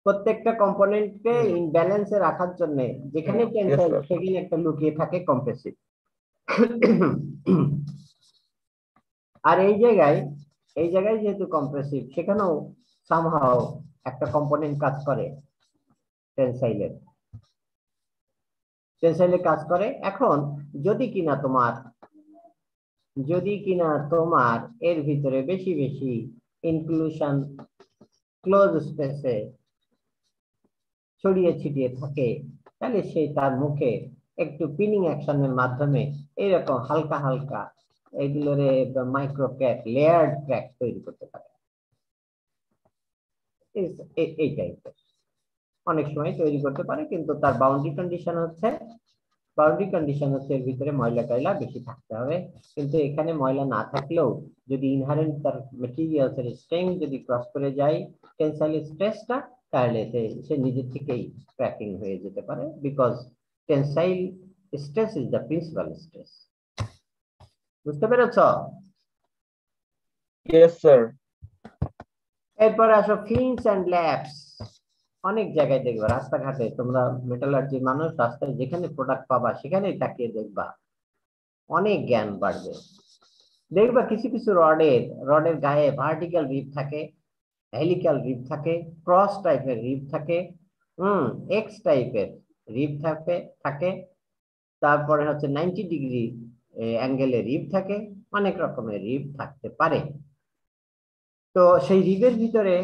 প্রত্যেকটা কম্পোনেন্টকে ইনব্যালেন্সে রাখার জন্য যেখানে টেনসাইল সেখানে একটা লুকিয়ে থাকে কম্প্রেসিভ। আর এই জায়গায় যেহেতু কম্প্রেসিভ, সেখানেও সামহাও একটা কম্পোনেন্ট কাজ করে টেনসাইলে কাজ করে। এখন যদি কিনা তোমার এর ভিতরে বেশি বেশি ইনক্লুশন ক্লোজ স্পেসে ছড়িয়ে ছিটিয়ে থাকে, তাহলে সে তার মুখে একটু পিনিং অ্যাকশনের মাধ্যমে এরকম হালকা হালকা এগুলোর মাইক্রো ক্র্যাক, লেয়ার্ড ক্র্যাক তৈরি করতে পারে। এই টাইপের অনেক সময় তৈরি করতে পারে, কিন্তু তার বাউন্ডারি কন্ডিশন হচ্ছে এর ভিতরে ময়লা টয়লা বেশি থাকতে হবে। কিন্তু এখানে ময়লা না থাকলেও যদি ইনহারেন্ট তার মেটেরিয়ালস এর স্ট্রেংথ যদি ক্রস করে যায় টেনসাইল স্ট্রেসটা, তাহলে সে নিজে থেকেই ক্র্যাকিং হয়ে যেতে পারে, because tensile stress is the principal stress. বুঝতে পেরেছ? Yes sir. এরপরে আসো ফিন্স এন্ড ল্যাপস। অনেক জায়গায় দেখবা রাস্তাঘাটে, তোমরা মেটালার্জি মানুষ, রাস্তায় যেখানে প্রোডাক্ট পাবা সেখানেই তাকিয়ে দেখবা, অনেক জ্ঞান বাড়বে। দেখবা কিছু কিছু রডের গায়ে ভার্টিক্যাল রিব থাকে, হেলিক্যাল রিব থাকে, ক্রস টাইপের রিব থাকে, এক্স টাইপের রিব থাকে, তারপরে হচ্ছে 90 ডিগ্রি অ্যাঙ্গেলে রিব থাকে, অনেক রকমের রিব থাকতে পারে। তো সেই রিবের ভিতরে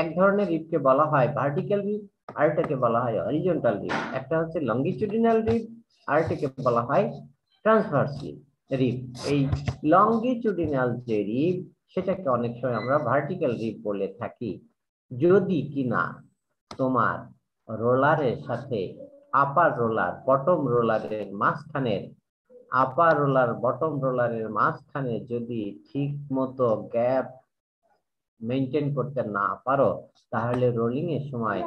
এক ধরনের রিবকে বলা হয় ভার্টিক্যাল রিব, আরেকটাকে বলা হয় হরিজন্টাল রিব। একটা হচ্ছে লঙ্গিটিউডিনাল রিব, আরেকটাকে বলা হয় ট্রান্সভার্সলি রিপ, এই লঙ্গিটিউডিনাল যে রিপ সেটাকে অনেক সময় আমরা ভার্টিক্যাল রিপ বলে থাকি। যদি কিনা তোমার রোলারের সাথে আপার রোলার বটম রোলারের মাঝখানের আপার রোলার বটম রোলারের মাঝখানে যদি ঠিক মতো গ্যাপ মেনটেন করতে না পারো, তাহলে রোলিং এর সময়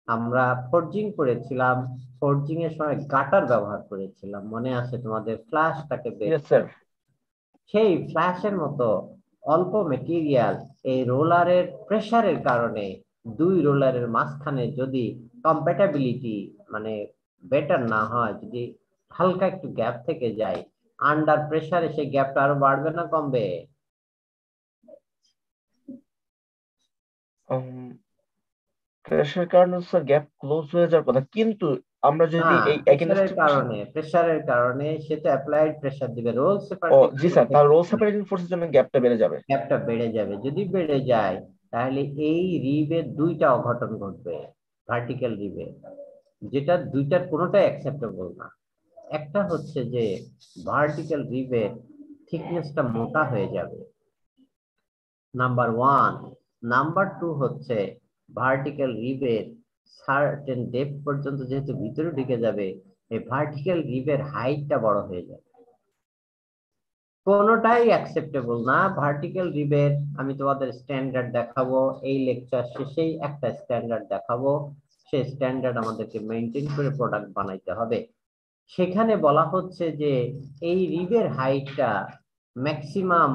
আমরা ফোর্জিং করেছিলাম, ফোর্জিং এর সময় গাটার ব্যবহার করেছিলাম, মনে আছে তোমাদের? ফ্ল্যাশটাকে সেই ফ্ল্যাশের মতো অল্প মেটেরিয়াল এই রোলারের প্রেসারের কারণে দুই রোলারের মাঝখানে যদি কম্প্যাটাবিলিটি মানে বেটার না হয়, যদি হালকা একটু গ্যাপ থেকে যায়, আন্ডার প্রেসারে সেই গ্যাপটা আরো বাড়বে না কমবে? প্রেসার কারণে স্যার গ্যাপ ক্লোজ হয়ে যাওয়ার কথা, কিন্তু আমরা যদি এই প্রেসারের কারণে সে তো অ্যাপ্লাইড প্রেসার দিবে, রোল ও জি স্যার, তাহলে রোল সেপারেটিং ফোর্সের জন্য গ্যাপটা বেড়ে যাবে। গ্যাপটা বেড়ে যাবে, যদি বেড়ে যায় তাহলে এই রিবের দুইটা অঘটন ঘটবে ভার্টিক্যাল রিবে, যেটা দুইটার কোনোটাই অ্যাকসেপ্টেবল না। একটা হচ্ছে যে ভার্টিক্যাল রিবের থিকনেসটা মোটা হয়ে যাবে, নাম্বার ওয়ান। নাম্বার টু হচ্ছে ভার্টিক্যাল রিবের সার্টেন ডেপথ পর্যন্ত যেহেতু ভিতরে ঢুকে যাবে, এই ভার্টিক্যাল রিবের হাইটটা বড় হয়ে যাবে। কোনোটাই অ্যাকসেপ্টেবল না ভার্টিক্যাল রিবের। আমি তোমাদের স্ট্যান্ডার্ড দেখাবো, এই লেকচার শেষেই একটা স্ট্যান্ডার্ড দেখাবো, সেই স্ট্যান্ডার্ড আমাদেরকে মেনটেন করে প্রোডাক্ট বানাইতে হবে। সেখানে বলা হচ্ছে যে এই রিবের হাইটটা ম্যাক্সিমাম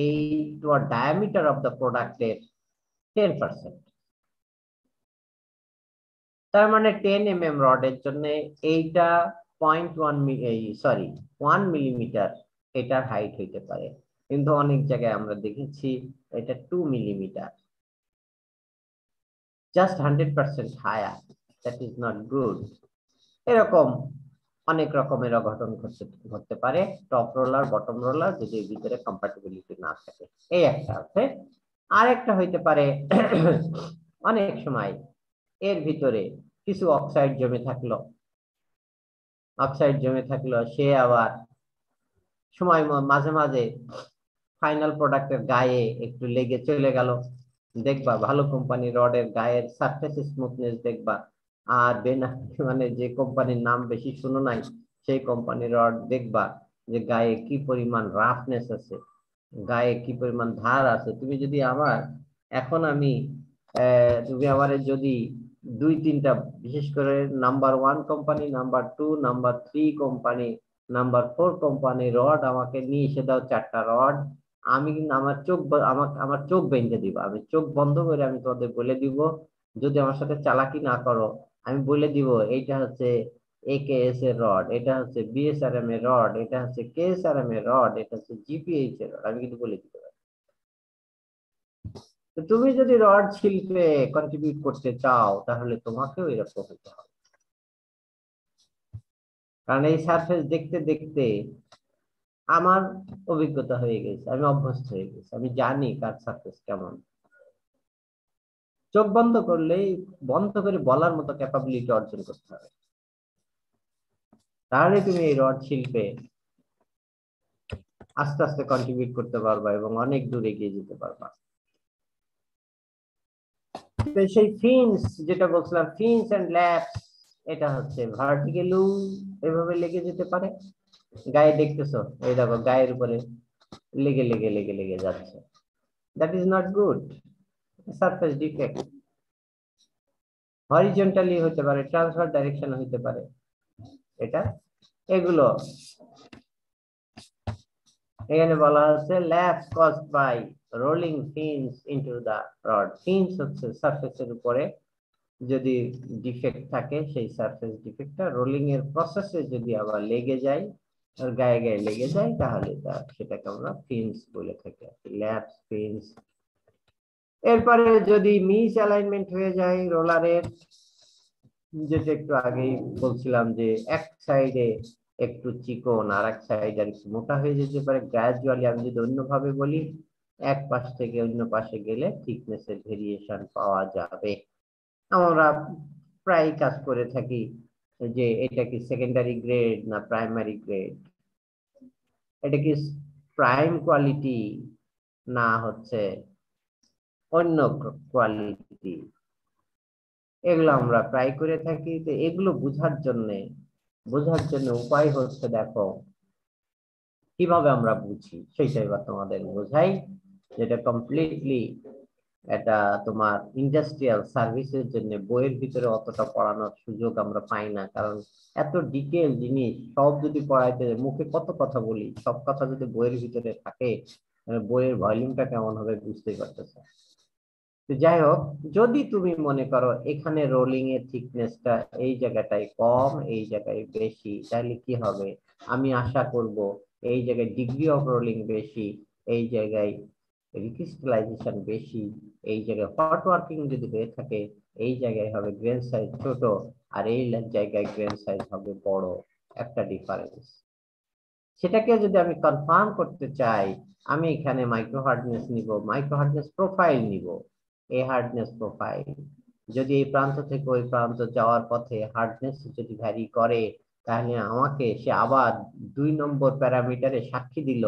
এই তোমার ডায়ামিটার অফ দ্য প্রোডাক্টের 10%। তার মানে 10 mm রডের জন্য এইটা 1 মিলিমিটার এটার হাইট হইতে পারে, কিন্তু অনেক জায়গায় আমরা দেখেছি এটা 2 millimetre, just 100% higher. That is not good. এরকম অনেক রকমের অঘটন ঘটতে পারে টপ রোলার বটম রোলার যদি ভিতরে কম্প্যাটিবিলিটি না থাকে, এই একটা আছে। আরেকটা হইতে পারে অনেক সময় এর ভিতরে কিছু অক্সাইড জমে থাকলো, সে আবার সময় মাঝে মাঝে ফাইনাল প্রোডাক্টের গায়ে একটু লেগে চলে গেল। দেখবা ভালো কোম্পানি রডের গায়ের সারফেস স্মুথনেস দেখবা, আর মানে যে কোম্পানির নাম বেশি শুনো নাই সেই কোম্পানির রড দেখবা যে গায়ে কি পরিমাণ রাফনেস আছে, গায়ে কি পরিমাণ ধার আছে। তুমি যদি তুমি আমার যদি 2-3টা বিশেষ করে number 1 company, number 2, number 3 company, number 4 company rod আমাকে নিয়ে এসে দাও 4টা রড, আমি কিন্তু আমার চোখ বেঁধে দিব, আমি চোখ বন্ধ করে আমি তোমাদের বলে দিব, যদি আমার সাথে চালাকি না করো আমি বলে দিব এইটা হচ্ছে AKS এর রড, এটা হচ্ছে BSRM এর রড, এটা হচ্ছে KSRM এর রড, এটা হচ্ছে GPH এর রড, আমি কিন্তু বলে দিতে পারি। তো তুমি যদি রড শিল্পে কন্ট্রিবিউট করতে চাও তাহলে তোমাকেও এরকম হতে হবে, কারণ এই সারফেস দেখতে দেখতে আমার অভিজ্ঞতা হয়ে গেছে, আমি অভ্যস্ত হয়ে গেছি, আমি জানি কার সারফেস কেমন। চোখ বন্ধ করলেই বন্ধ করে বলার মতো ক্যাপাবিলিটি অর্জন করতে হবে, তাহলে তুমি এই রড শিল্পে আস্তে আস্তে কন্ট্রিবিউট করতে পারবা এবং অনেক দূর এগিয়ে যেতে পারবা। সেই ফিন্স যেটা বলছিলাম, ফিন্স এন্ড ল্যাপস, এটা হচ্ছে ভার্টিক্যালও এভাবে লেগে যেতে পারে। গায়ে দেখতেছো, এই দেখো গায়ের উপরে লেগে লেগে লেগে লেগে যাচ্ছে, that is not good, surface defect. Horizontally হতে পারে, ট্রান্সফার ডাইরেকশন হতে পারে, এটা এগুলো এখানে বলা হচ্ছে laps caused by rolling fins into the rod. Fins হচ্ছে সারফেসের উপরে যদি ডিফেক্ট থাকে, সেই সারফেস ডিফেক্টটা রোলিং এর প্রসেসে যদি আবার লেগে যায় আর গায়ে গায়ে লেগে যায়, তাহলে সেটাকে আমরা ফিন্স বলে থাকি, ল্যাপস ফিন্স। এরপরে যদি মিস অ্যালাইনমেন্ট হয়ে যায় রোলারের, যেটা একটু আগেই বলছিলাম যে এক সাইডে একটু চিকন আর এক সাইড আর একটু মোটা হয়ে যেতে পারে গ্রাজুয়ালি। আমি যদি অন্যভাবে বলি, এক পাশ থেকে অন্য পাশে গেলে থিকনেসের ভেরিয়েশন পাওয়া যাবে। আমরা প্রায় কাজ করে থাকি যে এটা কি সেকেন্ডারি গ্রেড না প্রাইমারি গ্রেড, এটা কি প্রাইম কোয়ালিটি না হচ্ছে অন্য কোয়ালিটি, এগুলো আমরা প্রায় করে থাকি। তো এগুলো বোঝার জন্য উপায় হচ্ছে, দেখো কিভাবে আমরা বুঝি সেইটাই বা তোমাদের বোঝাই, যেটা কমপ্লিটলি এটা তোমার ইন্ডাস্ট্রিয়াল সার্ভিসের জন্য বইয়ের ভিতরে অতটা পড়ানোর সুযোগ আমরা পাই না, কারণ এত ডিটেল জিনিস সব যদি পড়াইতে মুখে কত কথা বলি, সব কথা যদি বইয়ের ভিতরে থাকে বইয়ের ভলিউমটা কেমন হবে বুঝতেই পারতেছে। তো যাই হোক, যদি তুমি মনে করো এখানে রোলিং এর থিকনেসটা এই জায়গাটায় কম এই জায়গায় বেশি, তাহলে কি হবে, আমি আশা করব এই জায়গায় ডিগ্রি অফ রোলিং বেশি, এই জায়গায় রিক্রিস্টালাইজেশন বেশি, এই জায়গায় হট ওয়ার্কিং যদি হয়ে থাকে এই জায়গায় হবে গ্রেন সাইজ ছোট, আর এই জায়গায় গ্রেন সাইজ হবে বড়, একটা ডিফারেন্স। সেটাকে যদি আমি কনফার্ম করতে চাই, আমি এখানে মাইক্রো হার্ডনেস নিব, মাইক্রো হার্ডনেস প্রোফাইল নিব, এই হার্ডনেস প্রোফাইল যদি এই প্রান্ত থেকে ওই প্রান্ত যাওয়ার পথে হার্ডনেস যদি ভ্যারি করে, তাহলে আমাকে সে আবার 2 নম্বর প্যারামিটারে সাক্ষী দিল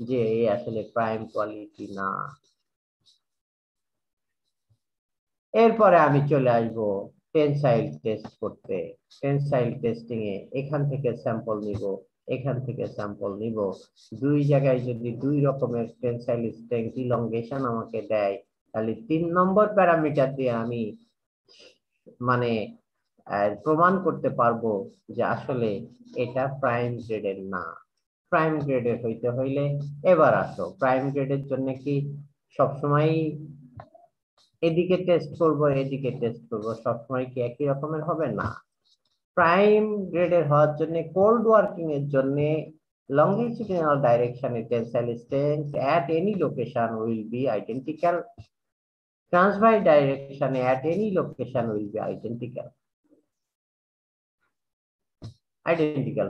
যে এই আসলে প্রাইম কোয়ালিটি না। এরপরে আমি চলে আসবো টেনসাইল টেস্ট করতে। টেনসাইল টেস্টিং এ এখান থেকে স্যাম্পল নিব, এখান থেকে স্যাম্পল নিব, দুই জায়গায় যদি 2 রকমের টেনসাইল স্ট্রেংথ ইলংগেশন আমাকে দেয়, তাহলে 3 নম্বর প্যারামিটার দিয়ে আমি মানে প্রমাণ করতে পারবো যে আসলে এটা প্রাইম গ্রেডের না। প্রাইম গ্রেডের হইতে হইলে, এবার আসো প্রাইম গ্রেডের জন্য কি সবসময় এদিকে টেস্ট করব এদিকে টেস্ট করব, সবসময় কি একই রকমের হবে না। প্রাইম গ্রেডের হওয়ার জন্য কোল্ড ওয়ার্কিং এর জন্য longitudinal direction tensile strength at any location will be identical, transverse direction at any location will be identical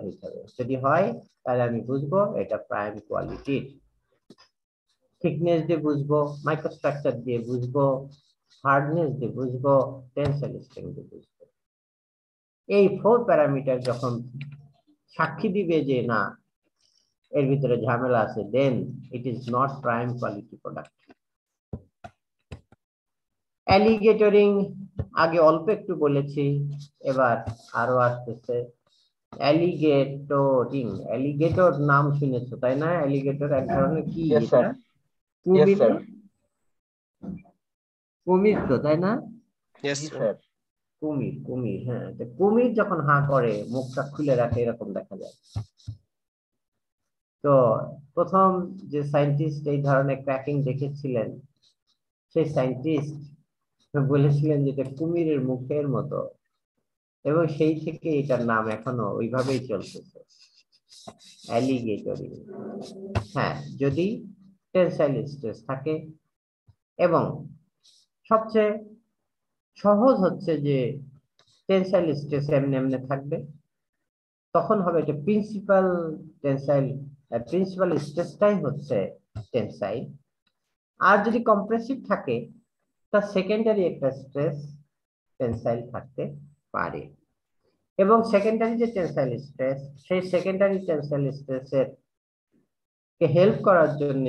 হইতে হবে। যদি হয় তাহলে আমি বুঝবো এটা প্রাইম কোয়ালিটির। থিকনেস দিয়ে বুঝবো, মাইক্রোস্ট্রাকচার দিয়ে বুঝবো, হার্ডনেস দিয়ে বুঝবো, টেনসাইল স্ট্রেংথ দিয়ে বুঝবো। এই 4 প্যারামিটার যখন সাক্ষী দিবে যে না এর ভিতরে ঝামেলা আছে, then it is not prime quality product. Alligatoring আগে অল্প একটু বলেছি, এবার আরো আসতেছে অ্যালিগেটরিং। অ্যালিগেটর নাম শুনেছো তাই না? অ্যালিগেটর এক ধরনের কি, কুমির না? কুমির তো তাই না? কুমির, কুমির, হ্যাঁ। কুমির যখন হাঁ করে মুখটা খুলে রাখে এরকম দেখা যায়। তো প্রথম যে সায়েন্টিস্ট এই ধরনের ক্র্যাকিং দেখেছিলেন, সেই সায়েন্টিস্ট বলেছিলেন যে এটা কুমিরের মুখের মতো, এবং সেই থেকে এটার নাম এখনো ওইভাবেই চলতেছে, অ্যালিগেটরিং। হ্যাঁ, যদি টেনসাইল স্ট্রেস থাকে, এবং সবচেয়ে সহজ হচ্ছে যে টেনসাইল স্ট্রেস এমনি এমনি থাকবে, তখন হবে এটা প্রিন্সিপাল স্ট্রেসটাই হচ্ছে টেনসাইল। আর যদি কম্প্রেসিভ থাকে তা সেকেন্ডারি একটা স্ট্রেস টেনসাইল থাকতে পারে, এবং সেকেন্ডারি যে টেনসাইল স্ট্রেস, সেই সেকেন্ডারি টেনসাইল স্ট্রেসের কে হেল্প করার জন্য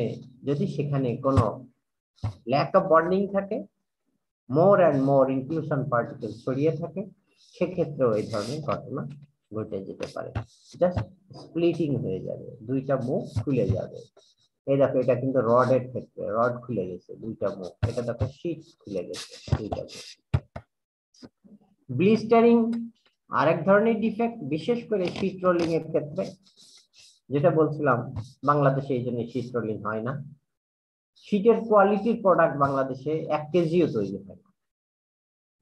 যদি সেখানে কোনো ল্যাক অফ বন্ডিং থাকে, more and more inclusion particle ছড়িয়ে থাকে, সেক্ষেত্রেও এই ধরনের ঘটনা ঘটে যেতে পারে। জাস্ট স্প্লিটিং হয়ে যাবে, দুইটা মুখ খুলে যাবে। এই দেখো এটা কিন্তু রডের ক্ষেত্রে, রড খুলে গেছে দুইটা মুখ, এটা দেখো শীট খুলে গেছে দুইটা মুখ। ব্লিস্টারিং আরেক ধরনের ডিফেক্ট, বিশেষ করে শীট রোলিং এর ক্ষেত্রে, যেটা বলছিলাম বাংলাদেশে এই জন্য শীট রোলিং হয় না। শীটের কোয়ালিটির প্রোডাক্ট বাংলাদেশে 1 কেজিও তৈরি হয় না।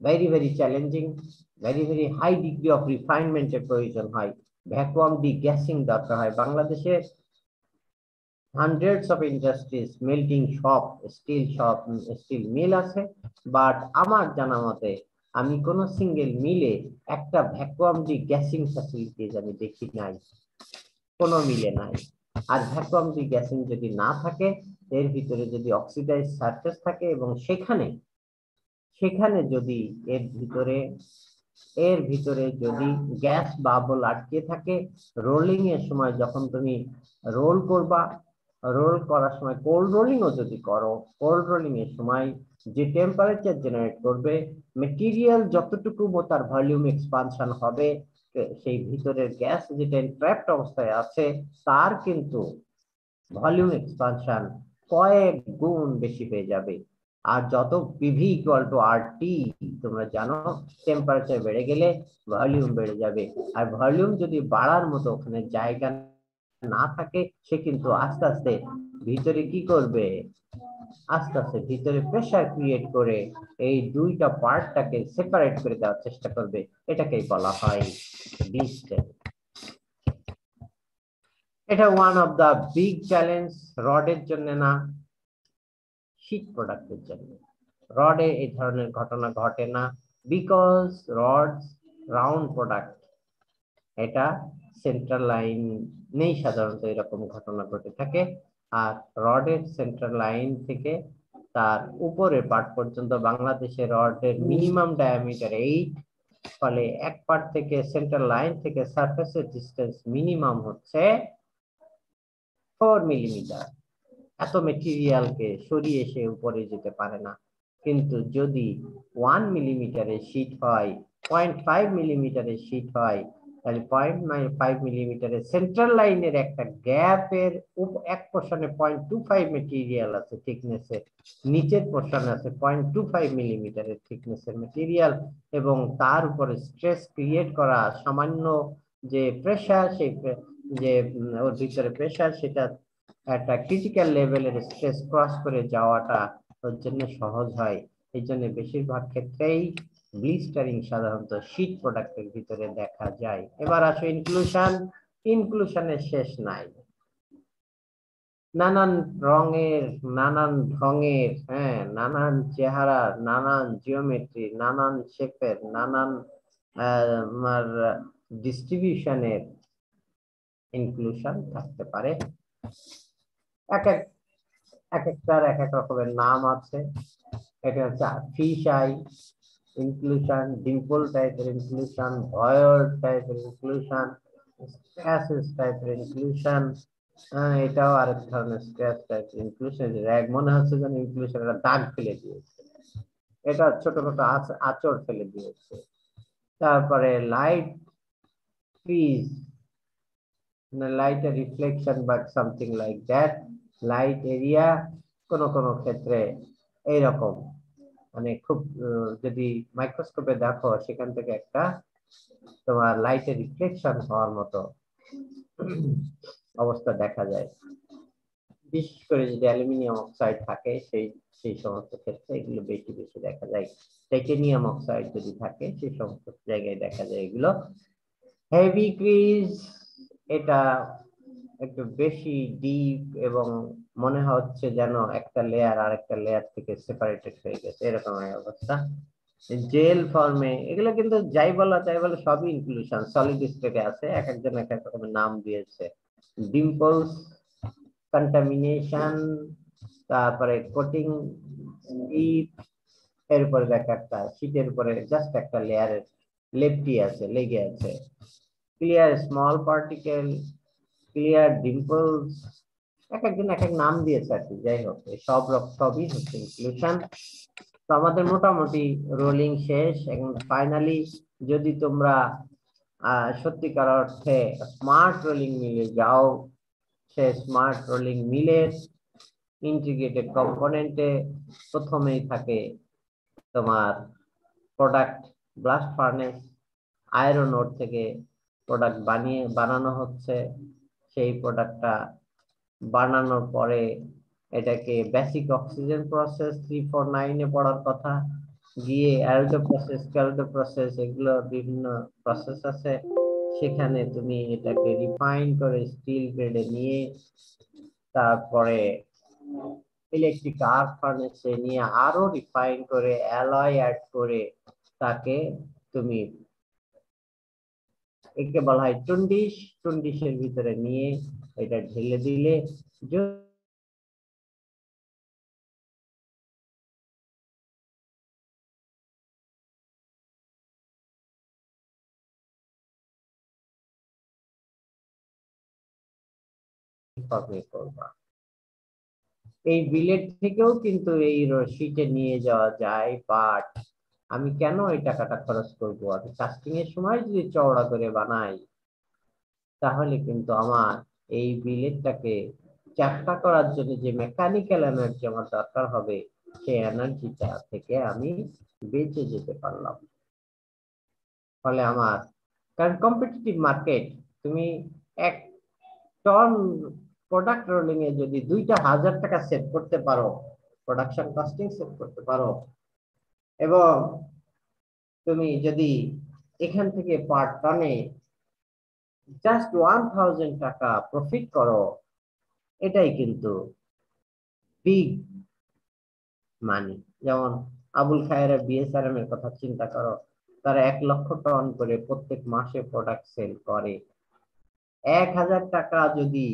Very very challenging, very high degree of রিফাইনমেন্টের প্রয়োজন হয়, ভ্যাকুয়াম ডিগ্যাসিং দরকার হয়। বাংলাদেশে hundreds of industries, melting shop, steel mill আছে, বাট আমার জানা মতে আমি কোন সিঙ্গেল মিলে একটা ভ্যাকুয়াম ডিগ্যাসিং ফ্যাসিলিটিজ আমি দেখি নাই, কোনো মিলে নাই। আর ভ্যাকুয়াম ডিগ্যাসিং যদি না থাকে, এর ভিতরে যদি অক্সিডাইজ সারফেস থাকে এবং সেখানে যদি এর ভিতরে এর ভিতরে যদি গ্যাস বাবল আটকে থাকে, রোলিং এর সময় যখন তুমি রোল করবা, রোল করার সময় কোল্ড রোলিংও যদি করো, কোল্ড রোলিং এর সময় যে টেম্পারেচার জেনারেট করবে, মেটেরিয়াল যতটুকু তার ভলিউম এক্সপানশন হবে, সেই ভিতরের গ্যাস যেটা ট্র্যাপড অবস্থায় আছে তার কিন্তু ভলিউম এক্সপানশন কয়েক গুণ বেশি হয়ে যাবে। আর যত পিভি ইকুয়াল টু আর টি, তোমরা জানো টেম্পারেচার বেড়ে গেলে ভলিউম বেড়ে যাবে, আর ভলিউম যদি বাড়ার মতো ওখানে জায়গা না থাকে, সে কিন্তু আস্তে আস্তে ভিতরে কি করবে, আস্তে আস্তে ভিতরে প্রেসার ক্রিয়েট করে এই দুইটা পার্টটাকে সেপারেট করে দেওয়ার চেষ্টা করবে। এটাকেই বলা হয় ব্লিস্টার। এটা one of the big challenge, রডের জন্য না, শীট প্রোডাক্টের জন্য। রডে এই ধরনের ঘটনা ঘটে না, বিকজ রড রাউন্ড প্রোডাক্ট, এটা সেন্ট্রাল লাইন নেই, সাধারণত এরকম ঘটনা ঘটে থাকে। আর রডের সেন্ট্রাল লাইন থেকে তার উপরের পার্ট পর্যন্ত বাংলাদেশে রডের মিনিমাম ডায়ামিটার 8, ফলে এক পার্ট থেকে সেন্ট্রাল লাইন থেকে সারফেসের ডিস্টেন্স মিনিমাম হচ্ছে 4 মিলিমিটার। এত মেটেরিয়ালকে সরিয়ে সে উপরে যেতে পারে না। কিন্তু যদি 1 মিলিমিটারের শীট হয়, 0.5 মিলিমিটারের শীট হয়, তাহলে 0.5 মিলিমিটারের সেন্ট্রাল লাইনের একটা গ্যাপের এক পোর্শনে 0.25 মেটেরিয়াল আছে থিকনেসের, নিচের পোর্শনে আছে 0.25 মিলিমিটারের থিকনেসের মেটেরিয়াল, এবং তার উপরে স্ট্রেস ক্রিয়েট করা সামান্য যে প্রেসার, সেই যে ওর ভিতরে প্রেসার, সেটা একটা ক্রিটিক্যাল লেভেলের স্ট্রেস ক্রস করে যাওয়াটা ওর জন্য সহজ হয়। এই জন্য বেশিরভাগ ক্ষেত্রেই ব্লিস্টারিং সাধারণত শীট প্রোডাক্টের ভিতরে দেখা যায়। এবার আসো ইনক্লুশন। ইনক্লুশনের শেষ নাই, নানান রঙের, নানান ঢঙের, হ্যাঁ, নানান চেহারার, নানান জিওমেট্রি, নানান শেপের, নানান ডিস্ট্রিবিউশনের ইনক্লুশন থাকতে পারে। এক একটার এক এক রকমের নাম আছে। এটা হচ্ছে ফিশ আই ইনক্লুশন, ডিম্পল টাইপের ইনক্লুশন, ভয়েড টাইপের ইনক্লুশন, স্ক্র্যাচেস টাইপের ইনক্লুশন। এটাও আরেক ধরনের স্ক্র্যাচ টাইপের ইনক্লুশন। মনে হচ্ছে যেন ইনক্লুশন একটা দাগ ফেলে দিয়েছে, এটা ছোটখাটো আঁচড় ফেলে দিয়েছে। তারপরে লাইট ফ্রিজ, লাইট রিফ্লেকশন বা something like that, light area, কোন কোন ক্ষেত্রে এইরকম, মানে খুব যদি মাইক্রোস্কোপে দেখো সেখান থেকে একটা তোমার লাইটের রিফ্লেকশন হওয়ার মতো অবস্থা দেখা যায়। বিশেষ করে যদি অ্যালুমিনিয়াম অক্সাইড থাকে সেই সমস্ত ক্ষেত্রে এগুলো বেশি বেশি দেখা যায়। টাইটানিয়াম অক্সাইড যদি থাকে সেই সমস্ত জায়গায় দেখা যায় এগুলো। হেভি ক্রিজ, এটা একটু বেশি ডিপ এবং মনে হচ্ছে যেন একটা লেয়ার আর একটা লেয়ার থেকে সেপারেটেড হয়ে গেছে, এরকম অবস্থা। জেল ফর্মে, এগুলো কিন্তু যাই বলা তাই বলে সবই ইনক্লুশন, সলিড স্টেটে আছে, এক একজন এক এক রকমের নাম দিয়েছে। ডিম্পলস, কন্টামিনেশন, তারপরে কোটিং স্লিপ, এর উপরে দেখা একটা শীটের উপরে জাস্ট একটা লেয়ারের লেপটি আছে, লেগে আছে। ক্লিয়ার স্মল পার্টিকেল, ক্লিয়ার ডিম্পলস, এক একজন এক এক নাম দিয়েছে আর কি। যাই হোক, সবই হচ্ছে ইনক্লুশন। তো আমাদের মোটামুটি রোলিং শেষ। এখন ফাইনালি যদি তোমরা সত্যিকার অর্থে স্মার্ট রোলিং মিলে যাও, সে স্মার্ট রোলিং মিলের ইন্টিগ্রেটেড কম্পোনেন্টে প্রথমেই থাকে তোমার প্রোডাক্ট ব্লাস্ট ফার্নেস, আয়রন ওর থেকে প্রোডাক্ট বানানো হচ্ছে। সেই প্রোডাক্টটা বানানোর পরে এটাকে বেসিক অক্সিজেন প্রসেস 349-এ পড়ার কথা, গিয়ে অ্যালডো প্রসেস, ক্যালডো প্রসেস, এগুলো বিভিন্ন প্রসেস আছে। সেখানে তুমি এটাকে রিফাইন করে স্টিল গ্রেডে নিয়ে তারপরে ইলেকট্রিক আর্ক ফার্নেসে নিয়ে আরো রিফাইন করে অ্যালয় অ্যাড করে তাকে তুমি, একে বলা হয় টুন্ডিশ, টুন্ডিশের ভিতরে নিয়ে এটা ঢেলে দিলে ফর্মে করবা। এই বিলেট থেকেও কিন্তু এই রসিদে নিয়ে যাওয়া যায়, বাট আমি কেন এই টাকাটা খরচ করব? আমি কাস্টিং এর সময় যদি চওড়া করে বানাই তাহলে কিন্তু আমার এই বিলেটটাকে চ্যাপ্টা করার জন্য যে মেকানিক্যাল এনার্জি আমার দরকার হবে সেই এনার্জিটা থেকে আমি বেঁচে যেতে পারলাম। ফলে আমার, কারণ কম্পিটিটিভ মার্কেট, তুমি এক টন প্রোডাক্ট রোলিং এ যদি 2,000 টাকা সেভ করতে পারো, প্রোডাকশন কস্টিং সেভ করতে পারো, এবং তুমি যদি এখান থেকে পার টনে জাস্ট 1,000 টাকা প্রফিট করো, এটাই কিন্তু বিগ মানি। যেমন আবুল খায়ের বিএসআরএম এর কথা চিন্তা করো, তারা 1 লক্ষ টন করে প্রত্যেক মাসে প্রোডাক্ট সেল করে। 1,000 টাকা যদি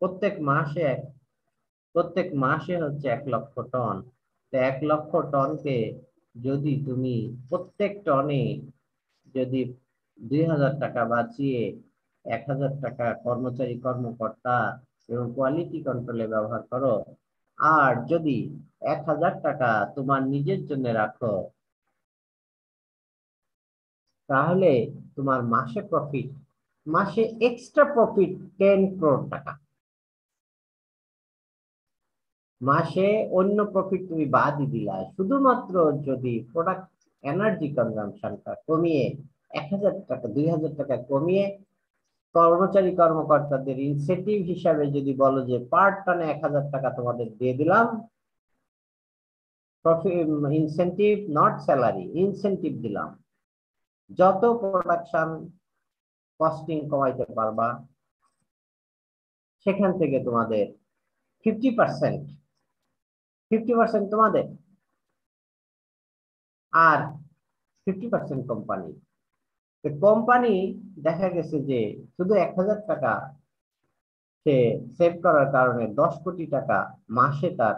প্রত্যেক মাসে হচ্ছে 1 লক্ষ টন, তো 1 লক্ষ টনকে যদি তুমি প্রত্যেক টনে যদি 2,000 টাকা বাঁচিয়ে 1,000 টাকা কর্মচারী কর্মকর্তা এবং কোয়ালিটি কন্ট্রোলে ব্যবহার করো, আর যদি 1,000 টাকা তোমার নিজের জন্য রাখো, তাহলে তোমার মাসে এক্সট্রা প্রফিট 10 crore টাকা। মাসে অন্য প্রফিট তুমি বাদই দিলা, শুধুমাত্র যদি প্রোডাক্ট এনার্জি কনজাম্পশনটা কমিয়ে 1,000 টাকা 2,000 টাকা কমিয়ে কর্মচারী কর্মকর্তাদের ইনসেন্টিভ হিসাবে যদি বলো যে পার টনে 1,000 টাকা তোমাদের দিয়ে দিলাম, ইনসেন্টিভ নট স্যালারি, ইনসেন্টিভ দিলাম, যত প্রোডাকশন কস্টিং কমাইতে পারবা সেখান থেকে তোমাদের 50% তোমাদের, আর 50% কোম্পানি। কোম্পানি দেখা গেছে যে শুধু 1,000 টাকা সে সেভ করার কারণে 10 কোটি টাকা মাসে তার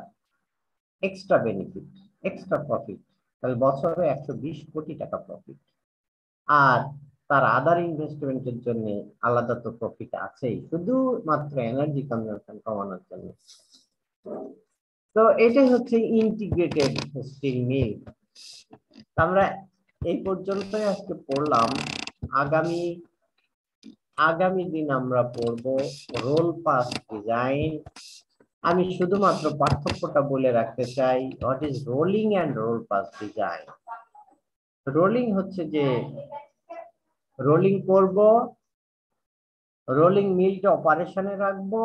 এক্সট্রা বেনিফিট, এক্সট্রা প্রফিট, তাহলে বছরে 120 কোটি টাকা প্রফিট। আর তার আদার ইনভেস্টমেন্টের জন্য আলাদা তো প্রফিট আছেই, শুধুমাত্র এনার্জি কনজাম্পশন কমানোর জন্য। তো এটাই হচ্ছে ইন্টিগ্রেটেড স্টিল মিল। আমরা এই পর্যন্তই আজকে পড়লাম। আগামী দিন আমরা পড়ব রোল পাস ডিজাইন। আমি শুধুমাত্র পার্থক্যটা বলে রাখতে চাই, what is rolling and roll pass design. Rolling হচ্ছে যে রোলিং করব, রোলিং মিলটা অপারেশনে রাখবো,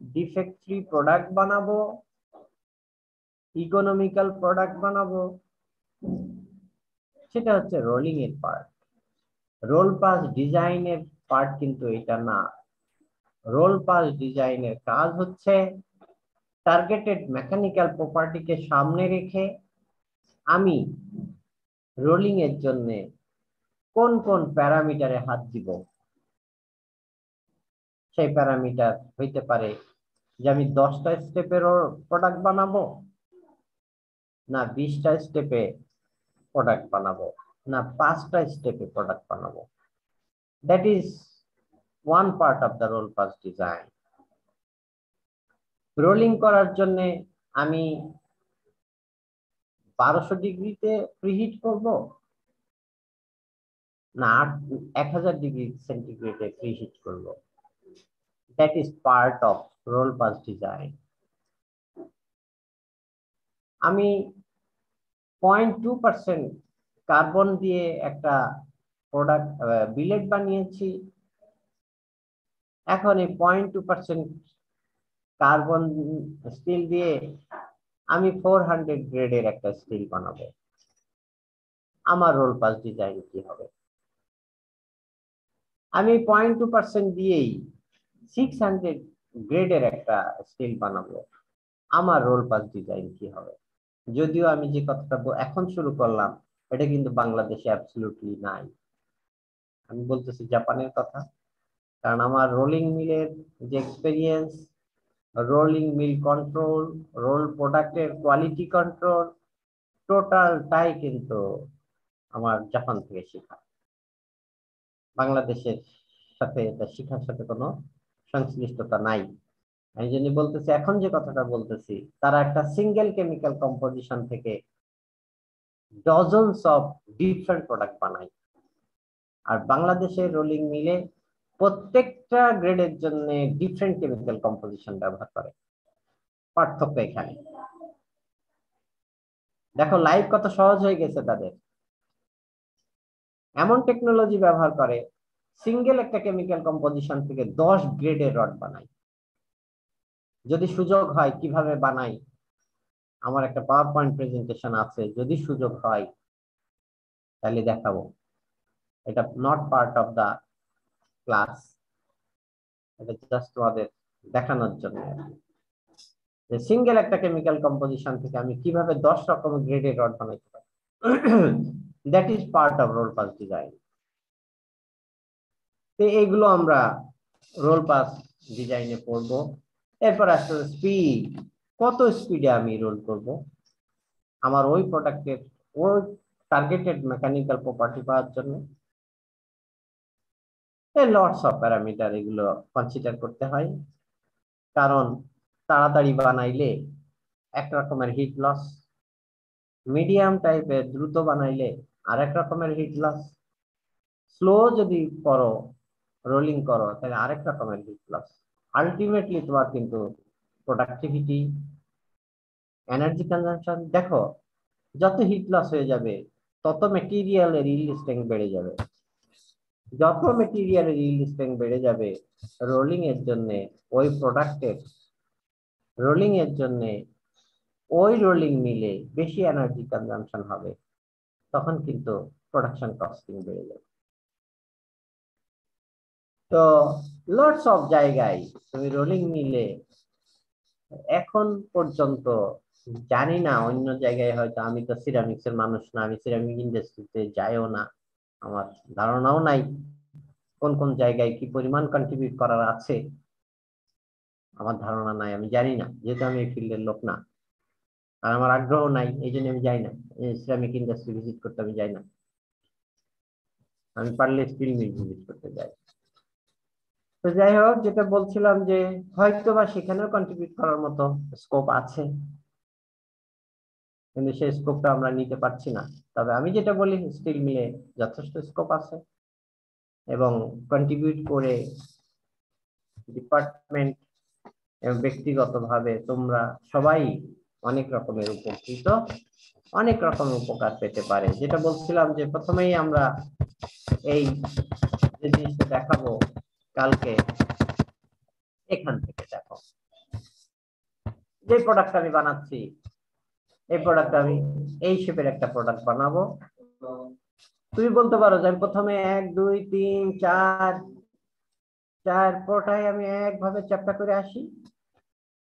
ডিফেক্ট ফ্রি প্রোডাক্ট বানাবো, ইকোনমিক্যাল প্রোডাক্ট বানাবো, সেটা হচ্ছে রোলিং এর পার্ট। রোল পাস ডিজাইনের পার্ট কিন্তু এটা না। রোল পাস ডিজাইনের কাজ হচ্ছে টার্গেটেড মেকানিক্যাল প্রপার্টিকে সামনে রেখে আমি রোলিং এর জন্য কোন কোন প্যারামিটারে হাত দিব। সেই প্যারামিটার হইতে পারে যে আমি 10টা স্টেপের প্রোডাক্ট বানাবো, না 20টা স্টেপে প্রোডাক্ট বানাবো, না 5টা স্টেপে প্রোডাক্ট বানাবো। That is one part of the roll pass design. Rolling করার জন্য আমি 1200 ডিগ্রিতে প্রিহিট করব, না 1000 ডিগ্রি সেন্টিগ্রেডে প্রিহিট করব। That is part of roll pass design. আমি 0.2% কার্বন দিয়ে একটা প্রোডাক্ট বিলেট বানিয়েছি। এখন এই 0.2% কার্বন স্টিল দিয়ে আমি 400 গ্রেডের একটা স্টিল বানাবো। আমার রোল পাস ডিজাইন কি হবে? আমি 0.2% দিয়েই 600 গ্রেডের একটা স্টিল বানাবো। আমার রোল পাস ডিজাইন কি হবে? যদিও আমি যে কথাটা এখন শুরু করলাম এটা কিন্তু বাংলাদেশে অ্যাবসলিউটলি নাই। আমি বলতেছি জাপানের কথা, কারণ আমার রোলিং মিলের যে experience, rolling mill control, roll প্রোডাক্টের কোয়ালিটি কন্ট্রোল, টোটালটাই কিন্তু আমার জাপান থেকে শেখা। বাংলাদেশের সাথে, এটা শিক্ষার সাথে কোনো সংশ্লিষ্টতা নাই। আমি জন্য বলতেছি, এখন যে কথাটা বলতেছি, তারা একটা সিঙ্গেল কেমিক্যাল কম্পোজিশন থেকে ডজনস অফ ডিফারেন্ট প্রোডাক্ট বানায়। আর বাংলাদেশের রোলিং মিলে প্রত্যেকটা গ্রেডের জন্য ডিফারেন্ট কেমিক্যাল কম্পোজিশন ব্যবহার করে। পার্থক্য এখানে দেখো, লাইফ কত সহজ হয়ে গেছে তাদের। এমন টেকনোলজি ব্যবহার করে, সিঙ্গেল একটা কেমিক্যাল কম্পোজিশন থেকে 10 গ্রেডের রড বানায়। যদি সুযোগ হয় কিভাবে বানাই, আমার একটা পাওয়ার পয়েন্ট প্রেজেন্টেশন আছে, যদি সুযোগ হয় তাহলে দেখাবো। এটা not part of the class, এটা জাস্ট তোমাদের দেখানোর জন্য যে সিঙ্গেল একটা কেমিক্যাল কম্পোজিশন থেকে আমি কিভাবে 10 রকমের গ্রেডের রড বানাইতে পারি। That is part of roll pass design. তো এইগুলো আমরা রোল পাস ডিজাইনে পড়বো। এরপর আসলে স্পিড, কত স্পিডে আমি রোল করব আমার ওই প্রোডাক্টের ওই টার্গেটেড মেকানিক্যাল প্রপার্টি পাওয়ার জন্য। লটস অফ প্যারামিটার এগুলো কনসিডার করতে হয়, কারণ তাড়াতাড়ি বানাইলে এক রকমের হিট লস, মিডিয়াম টাইপের দ্রুত বানাইলে আরেক রকমের হিট লস, স্লো যদি করো রোলিং করো তাহলে আরেক রকমের হিট লস। আলটিমেটলি তোমার কিন্তু প্রোডাক্টিভিটি, এনার্জি কনজাম্পশন, দেখো যত হিট লস হয়ে যাবে তত মেটেরিয়ালের ইল্ড স্ট্রেংথ বেড়ে যাবে। যত মেটেরিয়ালের ইল্ড স্ট্রেংথ বেড়ে যাবে, রোলিং এর জন্য ওই প্রোডাক্টের রোলিং এর জন্য ওই রোলিং মিলে বেশি এনার্জি কনজাম্পশন হবে, তখন কিন্তু প্রোডাকশন কস্টিং বেড়ে যাবে। তো লটস অফ জায়গায় তুমি রোলিং মিলে এখন পর্যন্ত, জানি না অন্য জায়গায় হয়তো, আমি তো সিরামিক্স এর মানুষ না, আমি সিরামিক ইন্ডাস্ট্রিতে যাইও না, আমার ধারণাও নাই কোন কোন জায়গায় কি পরিমাণ কন্ট্রিবিউট করার আছে, আমার ধারণা নাই, আমি জানি না, যেহেতু আমি এই ফিল্ডের লোক না, আর আমার আগ্রহ নাই, এই জন্য আমি যাই না সিরামিক ইন্ডাস্ট্রি ভিজিট করতে, আমি যাই না। আমি পারলে স্টিল মিল ভিজিট করতে যাই। তো যাই হোক, যেটা বলছিলাম যে হয়তো বা সেখানেও কন্ট্রিবিউট করার মতো স্কোপ আছে, কিন্তু সেই স্কোপটা আমরা নিতে পারছি না। তবে আমি যেটা বলি, স্টিল মিলে যথেষ্ট স্কোপ আছে, এবং কন্ট্রিবিউট করে ডিপার্টমেন্ট এবং ব্যক্তিগতভাবে তোমরা সবাই অনেক রকমের উপকৃত, অনেক রকমের উপকার পেতে পারে। যেটা বলছিলাম যে প্রথমেই আমরা এই যে জিনিসটা দেখাবো কালকে, এখান থেকে দেখো, যে প্রোডাক্ট আমি বানাচ্ছি, এই প্রোডাক্ট আমি এই শেপের একটা প্রোডাক্ট বানাবো। তুমি বলতে পারো যে আমি প্রথমে 1 2 3 4 পটায় আমি একভাবে চ্যাপ্টা করে আসি,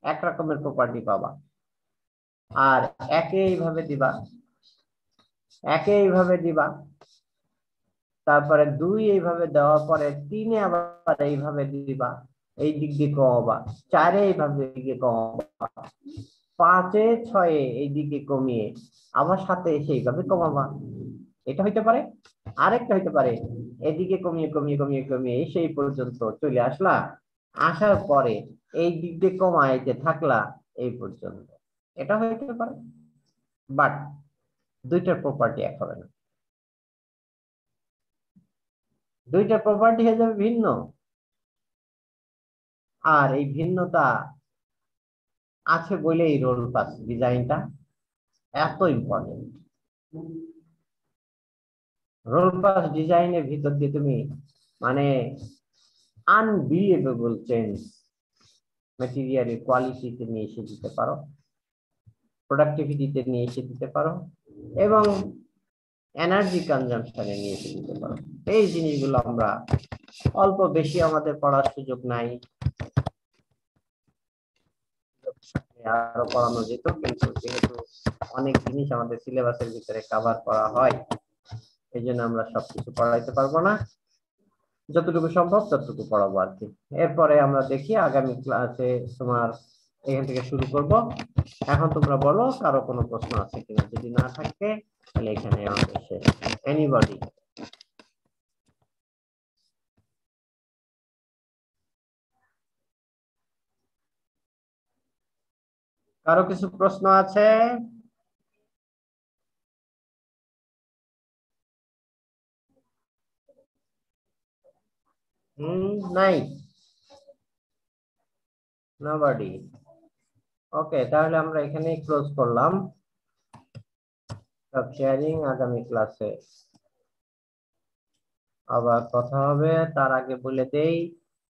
এক রকমের প্রপার্টি পাবা। আর একে এইভাবে দিবা, একে এইভাবে দিবা, তারপরে 2 এইভাবে দেওয়ার পরে 3 আবার এইভাবে দিবা, এই দিক দিয়ে কমাবা, 4 এইভাবে দিকে কমাবা, 5 6 এই দিকে কমিয়ে আবার 7 এসে এইভাবে কমাবা। এটা হইতে পারে। আরেকটা হইতে পারে এদিকে কমিয়ে কমিয়ে কমিয়ে কমিয়ে সেই পর্যন্ত চলে আসলা, আসার পরে এই দিক দিয়ে কমাইতে থাকলা এই পর্যন্ত, এটা হইতে পারে। বাট দুইটার প্রপার্টি এক হবে না, দুইটা প্রপার্টি হয়ে যাবে ভিন্ন। আর এই ভিন্নতা আছে বলেই রোল পাস ডিজাইনটা এত ইম্পর্টেন্ট। রোল পাস ডিজাইনের ভিতর দিয়ে তুমি মানে আনবিলিভেবল চেঞ্জ ম্যাটেরিয়ালের কোয়ালিটিতে নিয়ে এসে দিতে পারো, প্রোডাক্টিভিটিতে নিয়ে এসে দিতে পারো, এবং এনার্জি কনজাম্পশনে নিয়ে এসে দিতে পারো। এই জিনিসগুলো আমরা অল্প বেশি আমাদের পড়ার সুযোগ নাই, আরো পড়ানো যেত, কিন্তু যেহেতু অনেক জিনিস আমাদের সিলেবাসের ভিতরে কভার করা হয়, এই জন্য আমরা সবকিছু পড়াইতে পারবো না, যতটুকু সম্ভব ততটুকু পড়াবো আর কি। এরপরে আমরা দেখি আগামী ক্লাসে তোমার এখান থেকে শুরু করব। এখন তোমরা বলো কারো কোনো প্রশ্ন আছে কিনা, যদি না থাকে তাহলে এখানে আমাদের শেষ। এনিবডি? কারো কিছু প্রশ্ন আছে? নাই, nobody. ওকে, তাহলে আমরা এখানেই ক্লোজ করলাম। সব শেয়ারিং আগামী ক্লাসে আবার কথা হবে। তার আগে বলে দেই,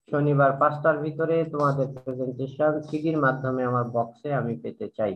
শনিবার 5টার ভিতরে তোমাদের প্রেজেন্টেশন সিডির মাধ্যমে আমার বক্সে আমি পেতে চাই।